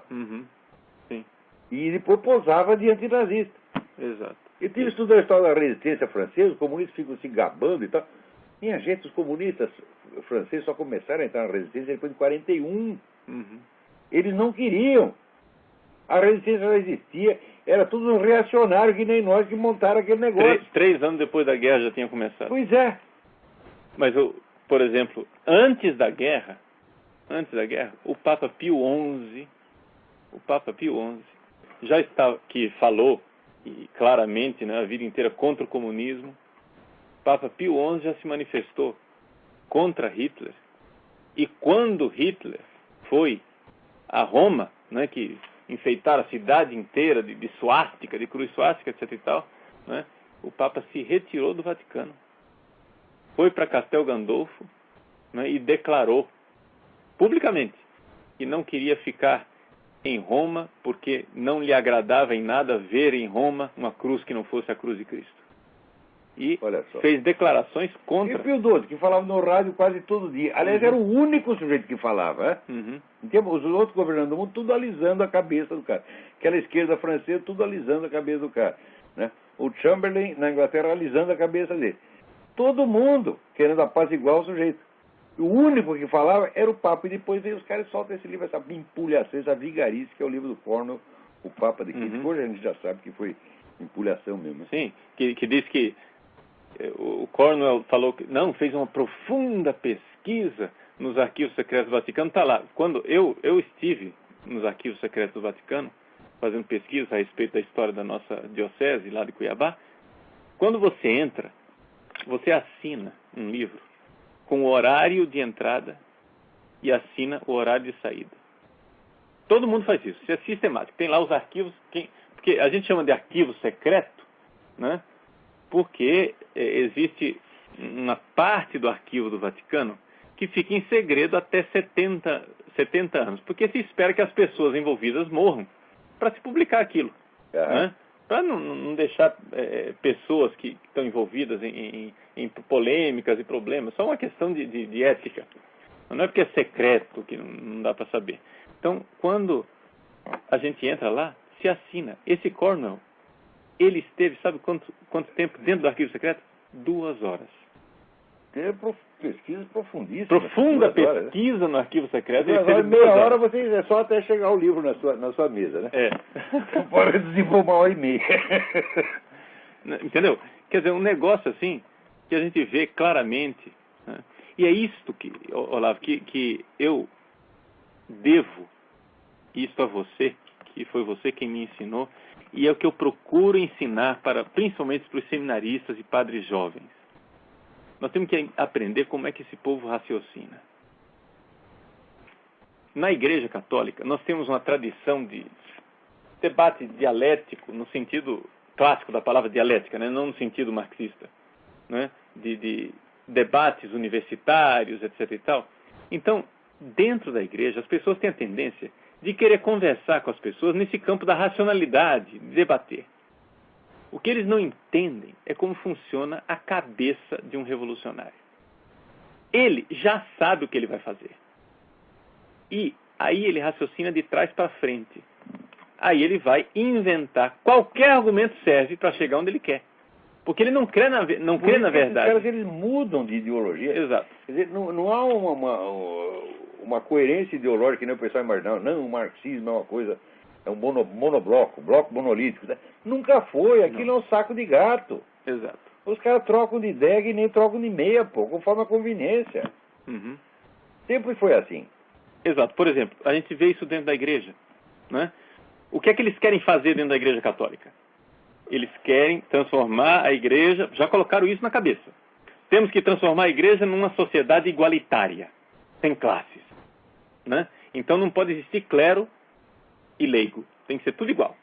Sim. E depois posava diante de nazista. Exato. Eu tive estudado a história da resistência francesa, os comunistas ficam se gabando e tal. Minha gente, os comunistas franceses só começaram a entrar na resistência depois de 41. Eles não queriam. A resistência já existia. Era tudo reacionário que nem nós que montaram aquele negócio. 3 anos depois da guerra já tinha começado. Pois é. Mas, por exemplo, antes da guerra, o Papa Pio XI já estava, que falou e claramente, né, a vida inteira contra o comunismo. O Papa Pio XI já se manifestou contra Hitler. E quando Hitler foi a Roma, né, que enfeitaram a cidade inteira de suástica, de cruz suástica, etc. e tal, né, o Papa se retirou do Vaticano. Foi para Castel Gandolfo, né, e declarou publicamente que não queria ficar em Roma porque não lhe agradava em nada ver em Roma uma cruz que não fosse a cruz de Cristo. E fez declarações contra... E Pio XII, que falava no rádio quase todo dia. Aliás, era o único sujeito que falava. Os outros governantes do mundo, tudo alisando a cabeça do cara. Aquela esquerda francesa, tudo alisando a cabeça do cara. Né? O Chamberlain, na Inglaterra, alisando a cabeça dele. Todo mundo querendo apaziguar o sujeito. O único que falava era o Papa. E depois veio os caras e soltam esse livro, essa empulhação, essa vigarice, que é o livro do Cornwell, o Papa de Cristo. Hoje a gente já sabe que foi empulhação mesmo. Sim, que diz que o Cornwell falou que não, fez uma profunda pesquisa nos arquivos secretos do Vaticano. Está lá. Quando eu estive nos arquivos secretos do Vaticano, fazendo pesquisa a respeito da história da nossa diocese, lá de Cuiabá, quando você entra, você assina um livro com o horário de entrada e assina o horário de saída. Todo mundo faz isso. Isso é sistemático. Tem lá os arquivos, porque a gente chama de arquivo secreto, né? Porque existe uma parte do arquivo do Vaticano que fica em segredo até 70 anos, porque se espera que as pessoas envolvidas morram para se publicar aquilo, né? Para não deixar pessoas que estão envolvidas em polêmicas e problemas. Só uma questão de ética. Não é porque é secreto que não dá para saber. Então, quando a gente entra lá, se assina. Esse Cornwell, ele esteve, sabe quanto tempo dentro do arquivo secreto? 2 horas. É pesquisa profundíssima. Profunda pesquisa no arquivo secreto. Meia hora você é só até chegar o livro na sua mesa, né? Pode desenvolver 1h30. Entendeu? Quer dizer, um negócio assim que a gente vê claramente, né? E é isto que, Olavo, que eu devo isto a você, que foi você quem me ensinou, e é o que eu procuro ensinar principalmente para os seminaristas e padres jovens. Nós temos que aprender como é que esse povo raciocina. Na Igreja Católica, nós temos uma tradição de debate dialético, no sentido clássico da palavra dialética, né? Não no sentido marxista, né? De debates universitários, etc. e tal. Então, dentro da Igreja, as pessoas têm a tendência de querer conversar com as pessoas nesse campo da racionalidade, de debater. O que eles não entendem é como funciona a cabeça de um revolucionário. Ele já sabe o que ele vai fazer. E aí ele raciocina de trás para frente. Aí ele vai inventar. Qualquer argumento serve para chegar onde ele quer. Porque ele não crê na verdade. Os caras, eles mudam de ideologia. Exato. Quer dizer, não há uma coerência ideológica que nem o pessoal imagina. Não, o marxismo é uma coisa... É um monobloco, bloco monolítico. Né? Nunca foi. Aquilo é um saco de gato. Exato. Os caras trocam de ideia e nem trocam de meia, conforme a conveniência. Sempre foi assim. Exato. Por exemplo, a gente vê isso dentro da igreja, né? O que é que eles querem fazer dentro da igreja católica? Eles querem transformar a igreja, já colocaram isso na cabeça. Temos que transformar a igreja numa sociedade igualitária, sem classes, né? Então não pode existir clero e leigo. Tem que ser tudo igual.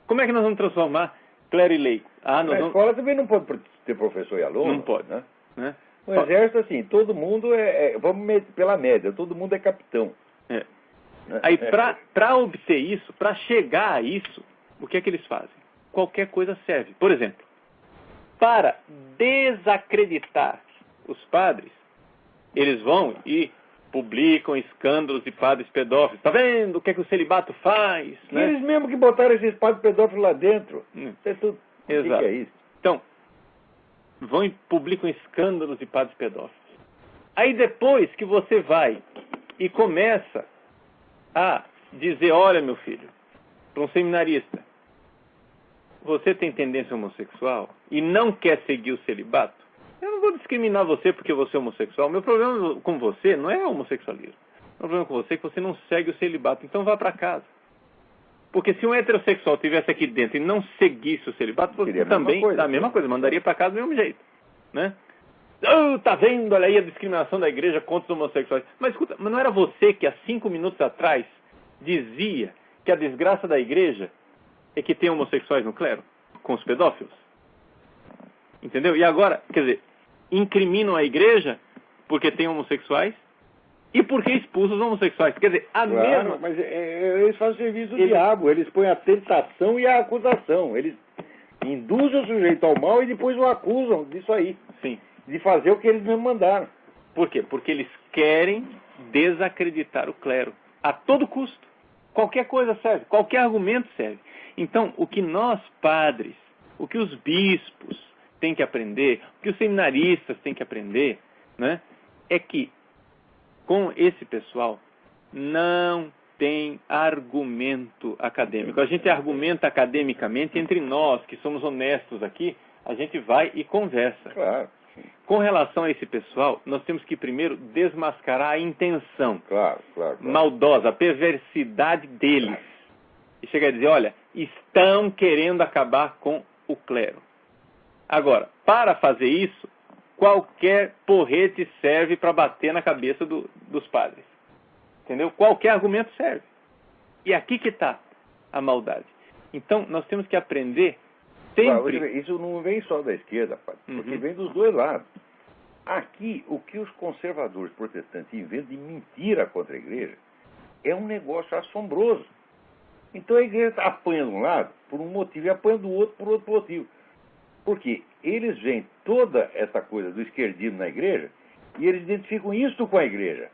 Como é que nós vamos transformar clero e leigo? Na escola também não pode ter professor e aluno. Não pode. Né? No exército, assim, todo mundo vamos pela média, todo mundo é capitão. Aí, para obter isso, para chegar a isso, o que é que eles fazem? Qualquer coisa serve. Por exemplo, para desacreditar os padres, eles vão e publicam escândalos de padres pedófilos. Está vendo o que é que o celibato faz? Né? Eles mesmo que botaram esses padres pedófilos lá dentro. Isso é tudo. Exato. O que é isso? Então, vão e publicam escândalos de padres pedófilos. Aí depois que você vai e começa a dizer, olha meu filho, para um seminarista, você tem tendência homossexual e não quer seguir o celibato, eu não vou discriminar você porque você é homossexual. Meu problema com você não é homossexualismo. O problema com você é que você não segue o celibato. Então vá para casa. Porque se um heterossexual estivesse aqui dentro e não seguisse o celibato, você também, a mesma coisa, mandaria para casa do mesmo jeito. Né? Oh, tá vendo? Olha aí a discriminação da igreja contra os homossexuais. Mas escuta, mas não era você que há 5 minutos atrás dizia que a desgraça da igreja é que tem homossexuais no clero? Com os pedófilos? Entendeu? E agora, quer dizer, incriminam a igreja porque tem homossexuais e porque expulsam os homossexuais. Quer dizer, mesma... Mas eles fazem o serviço do diabo. Eles põem a tentação e a acusação. Eles induzem o sujeito ao mal e depois o acusam disso aí. Sim. De fazer o que eles mesmo mandaram. Por quê? Porque eles querem desacreditar o clero. A todo custo. Qualquer coisa serve. Qualquer argumento serve. Então, o que nós, padres, o que os bispos têm que aprender, o que os seminaristas têm que aprender, né, é que com esse pessoal não tem argumento acadêmico. A gente argumenta academicamente entre nós, que somos honestos aqui, a gente vai e conversa. Claro. Com relação a esse pessoal, nós temos que primeiro desmascarar a intenção maldosa, a perversidade deles. E chegar a dizer, olha, estão querendo acabar com o clero. Agora, para fazer isso, qualquer porrete serve para bater na cabeça dos padres. Entendeu? Qualquer argumento serve. E aqui que está a maldade. Então, nós temos que aprender sempre... Isso não vem só da esquerda, padre, porque vem dos dois lados. Aqui, o que os conservadores protestantes inventam de mentira contra a igreja é um negócio assombroso. Então a igreja apanha de um lado por um motivo e apanha do outro por outro motivo. Porque eles veem toda essa coisa do esquerdismo na igreja e eles identificam isso com a igreja.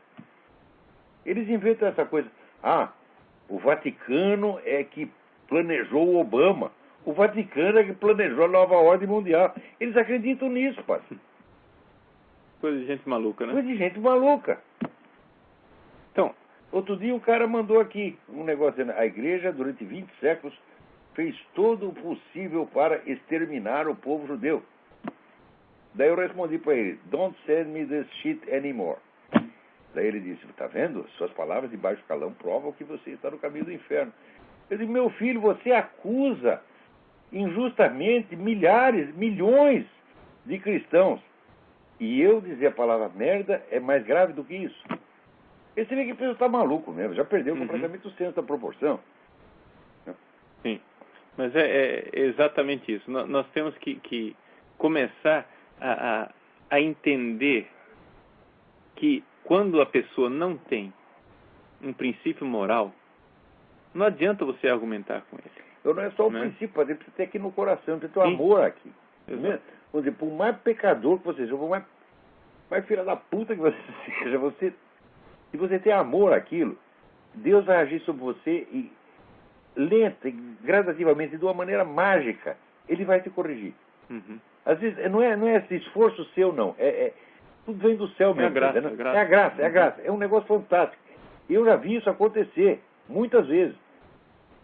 Eles inventam essa coisa. Ah, o Vaticano é que planejou o Obama. O Vaticano é que planejou a nova ordem mundial. Eles acreditam nisso, pai. Coisa de gente maluca, né? Coisa de gente maluca. Então, outro dia um cara mandou aqui um negócio. A igreja, durante 20 séculos, fez todo o possível para exterminar o povo judeu. Daí eu respondi para ele, don't send me this shit anymore. Daí ele disse, tá vendo? Suas palavras de baixo calão provam que você está no caminho do inferno. Eu disse, meu filho, você acusa injustamente milhares, milhões de cristãos. E eu dizer a palavra merda é mais grave do que isso. Esse vê que a pessoa está maluco mesmo, já perdeu completamente o senso da proporção. Sim, mas é exatamente isso. Nós temos que começar a entender que quando a pessoa não tem um princípio moral, não adianta você argumentar com ele. Então não é só o princípio, você precisa ter aqui no coração, precisa ter o amor aqui. Vamos dizer, por mais pecador que você seja, por mais filha da puta que você seja, se você tem amor àquilo, Deus vai agir sobre você e lenta, gradativamente, de uma maneira mágica, ele vai te corrigir. Às vezes, não é esse esforço seu, não. Tudo vem do céu mesmo. É a graça. É um negócio fantástico. Eu já vi isso acontecer, muitas vezes.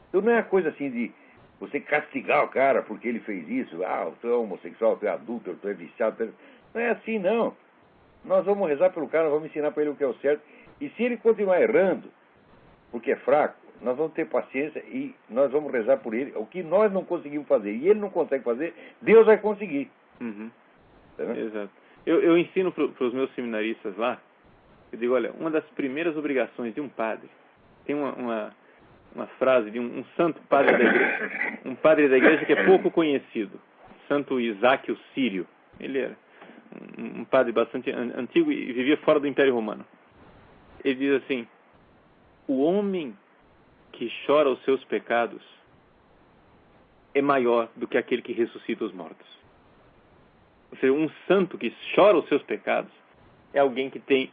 Então não é a coisa assim de você castigar o cara porque ele fez isso. Ah, tu é homossexual, tu é adulto, tu é viciado. Não é assim, não. Nós vamos rezar pelo cara, vamos ensinar para ele o que é o certo. E se ele continuar errando, porque é fraco, nós vamos ter paciência e nós vamos rezar por ele. O que nós não conseguimos fazer e ele não consegue fazer, Deus vai conseguir. Tá, né? Exato. Eu ensino para os meus seminaristas lá, eu digo, olha, uma das primeiras obrigações de um padre, tem uma frase de um santo padre da igreja, um padre da igreja que é pouco conhecido, Santo Isaac o Sírio. Ele era um padre bastante antigo e vivia fora do Império Romano. Ele diz assim, o homem que chora os seus pecados é maior do que aquele que ressuscita os mortos. Ou seja, um santo que chora os seus pecados é alguém que tem...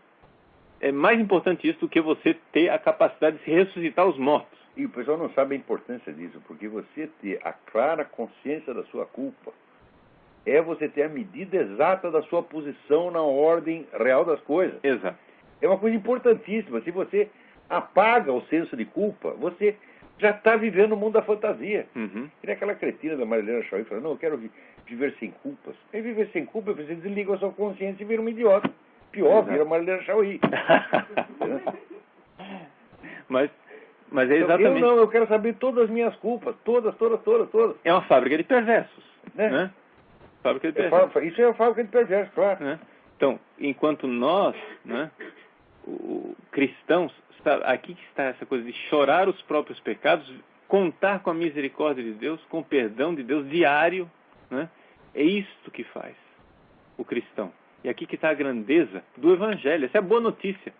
É mais importante isso do que você ter a capacidade de se ressuscitar os mortos. E o pessoal não sabe a importância disso, porque você ter a clara consciência da sua culpa é você ter a medida exata da sua posição na ordem real das coisas. Exato. É uma coisa importantíssima. Se você apaga o senso de culpa, você já está vivendo o mundo da fantasia. Uhum. E aquela cretina da Marilena Chauí falando, não, eu quero viver sem culpas. Aí viver sem culpa, você desliga a sua consciência e vira um idiota. Pior, vira Marilena Chauí. mas é exatamente... Eu quero saber todas as minhas culpas. Todas. É uma fábrica de perversos. Né? Fábrica de perversos. Isso é a fábrica de perversos, claro. Né? Então, enquanto nós, né, cristãos, aqui que está essa coisa de chorar os próprios pecados, contar com a misericórdia de Deus, com o perdão de Deus diário, né? É isto que faz o cristão. E aqui que está a grandeza do Evangelho. Essa é a boa notícia.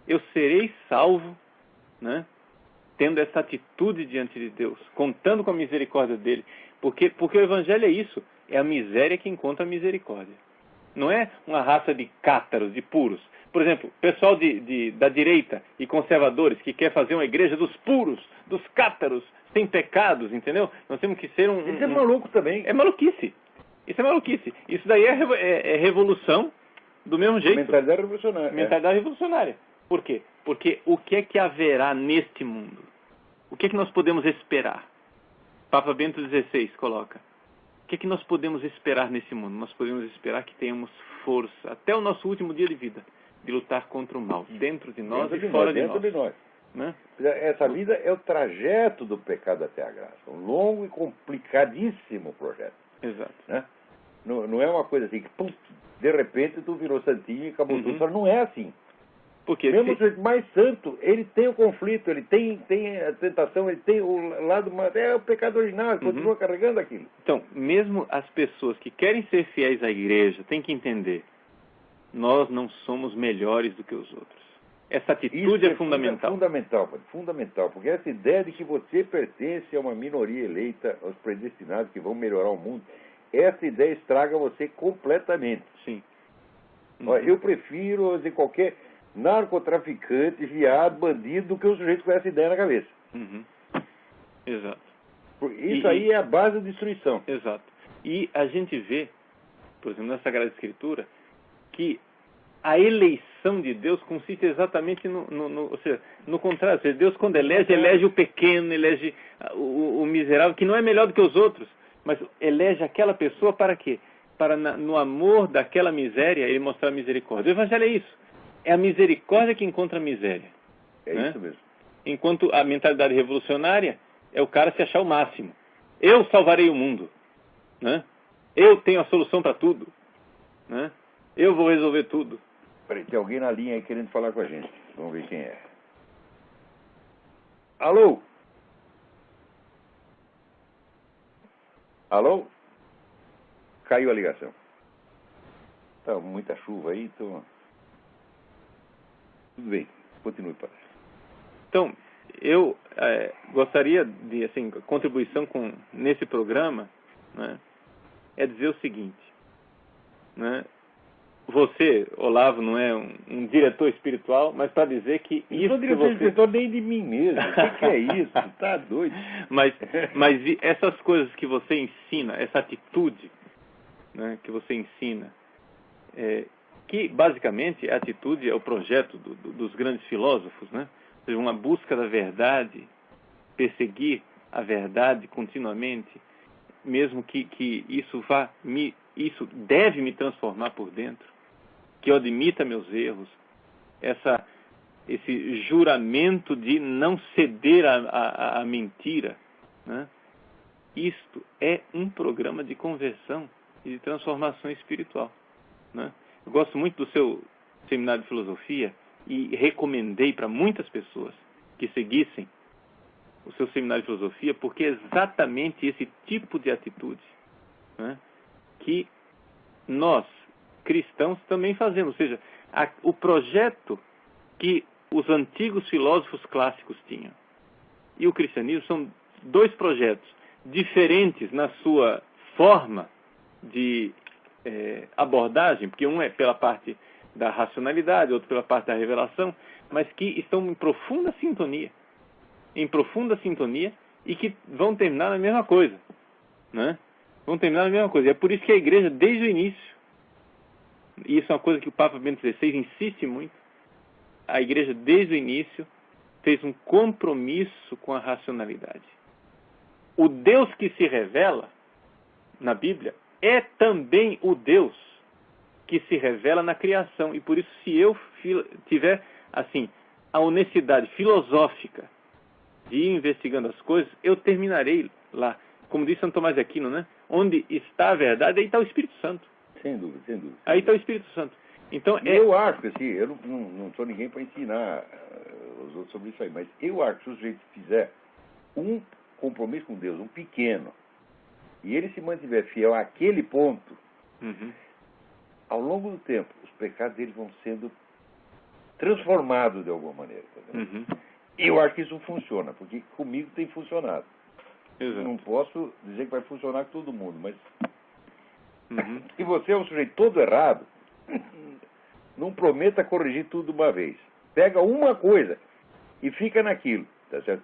Eu serei salvo, né, tendo essa atitude diante de Deus, contando com a misericórdia dele. Porque o Evangelho é isso. É a miséria que encontra a misericórdia. Não é uma raça de cátaros, de puros. Por exemplo, pessoal da direita e conservadores que quer fazer uma igreja dos puros, dos cátaros, sem pecados, entendeu? Nós temos que ser Isso é maluco também. É maluquice. Isso é maluquice. Isso daí é revolução do mesmo jeito. Mentalidade revolucionária. Mentalidade revolucionária. Por quê? Porque o que é que haverá neste mundo? O que é que nós podemos esperar? Papa Bento XVI coloca. O que é que nós podemos esperar nesse mundo? Nós podemos esperar que tenhamos força, até o nosso último dia de vida, de lutar contra o mal, dentro de nós e fora de nós. Né? Essa vida é o trajeto do pecado até a graça. Um longo e complicadíssimo projeto. Exato. Né? Não é uma coisa assim que, pum, de repente, tu virou santinho e acabou tudo. Não é assim. Porque mesmo o mais santo, ele tem o conflito, ele tem a tentação, ele tem o lado... É o pecado original, ele continua carregando aquilo. Então, mesmo as pessoas que querem ser fiéis à igreja têm que entender, nós não somos melhores do que os outros. Essa atitude é fundamental. Fundamental, porque essa ideia de que você pertence a uma minoria eleita, aos predestinados que vão melhorar o mundo, essa ideia estraga você completamente. Sim. Olha, eu prefiro dizer, qualquer narcotraficante, viado, bandido, do que o sujeito com essa ideia na cabeça. Exato. Isso aí é a base da destruição. Exato. E a gente vê, por exemplo, na Sagrada Escritura, que a eleição de Deus consiste exatamente ou seja, no contrário. Ou seja, Deus, quando elege o pequeno, elege o miserável, que não é melhor do que os outros, mas elege aquela pessoa para quê? Para, no amor daquela miséria, ele mostrar misericórdia. O Evangelho é isso. É a misericórdia que encontra a miséria. É, né? Isso mesmo. Enquanto a mentalidade revolucionária é o cara se achar o máximo. Eu salvarei o mundo. Né? Eu tenho a solução para tudo. Né? Eu vou resolver tudo. Peraí, tem alguém na linha aí querendo falar com a gente. Vamos ver quem é. Alô? Alô? Caiu a ligação. Tá muita chuva aí, então... Tudo bem, continue, padre. Então, eu gostaria de, assim, contribuição nesse programa, né, é dizer o seguinte, né, você, Olavo, não é um diretor espiritual, mas para dizer que isso... Eu não sou diretor espiritual nem de mim mesmo. O que é isso? Tá doido. Mas essas coisas que você ensina, essa atitude, né, que você ensina, que basicamente a atitude é o projeto dos grandes filósofos, né? Ou seja, uma busca da verdade, perseguir a verdade continuamente, mesmo que isso deve me transformar por dentro, que eu admita meus erros, esse juramento de não ceder à mentira, né? Isto é um programa de conversão e de transformação espiritual, né? Eu gosto muito do seu seminário de filosofia e recomendei para muitas pessoas que seguissem o seu seminário de filosofia, porque é exatamente esse tipo de atitude, né, que nós, cristãos, também fazemos. Ou seja, o projeto que os antigos filósofos clássicos tinham e o cristianismo são dois projetos diferentes na sua forma de abordagem, porque um é pela parte da racionalidade, outro pela parte da revelação, mas que estão em profunda sintonia e que vão terminar na mesma coisa, né? vão terminar a mesma coisa. É por isso que a igreja, desde o início, e isso é uma coisa que o Papa Bento XVI insiste muito, a igreja, desde o início, fez um compromisso com a racionalidade. O Deus que se revela na Bíblia é também o Deus que se revela na criação. E por isso, se eu tiver, assim, a honestidade filosófica de ir investigando as coisas, eu terminarei lá. Como disse Santo Tomás de Aquino, né? Onde está a verdade, aí está o Espírito Santo. Sem dúvida, sem dúvida. Aí está o Espírito Santo. Então, eu acho que assim, eu não sou ninguém para ensinar os outros sobre isso aí, mas eu acho que se o sujeito fizer um compromisso com Deus, um pequeno, e ele se mantiver fiel àquele ponto, ao longo do tempo, os pecados dele vão sendo transformados de alguma maneira. E eu acho que isso funciona, porque comigo tem funcionado. Exato. Não posso dizer que vai funcionar com todo mundo, mas se você é um sujeito todo errado, não prometa corrigir tudo de uma vez. Pega uma coisa e fica naquilo, tá certo?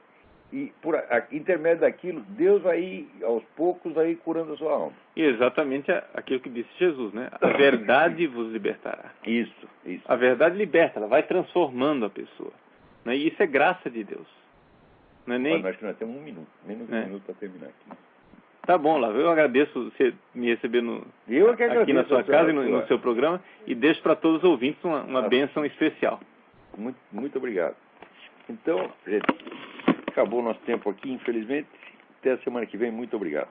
E por intermédio daquilo, Deus vai ir, aos poucos, vai ir curando a sua alma. E exatamente aquilo que disse Jesus, né? A verdade vos libertará. Isso. A verdade liberta, ela vai transformando a pessoa. Né? E isso é graça de Deus. Não é nem... Mas acho que nós temos um minuto, menos de um minuto para terminar aqui. Tá bom, Lavo. Eu agradeço você me receber aqui na sua casa e no seu programa, e deixo para todos os ouvintes uma bênção especial. Muito obrigado. Então, gente, acabou o nosso tempo aqui, infelizmente. Até a semana que vem. Muito obrigado.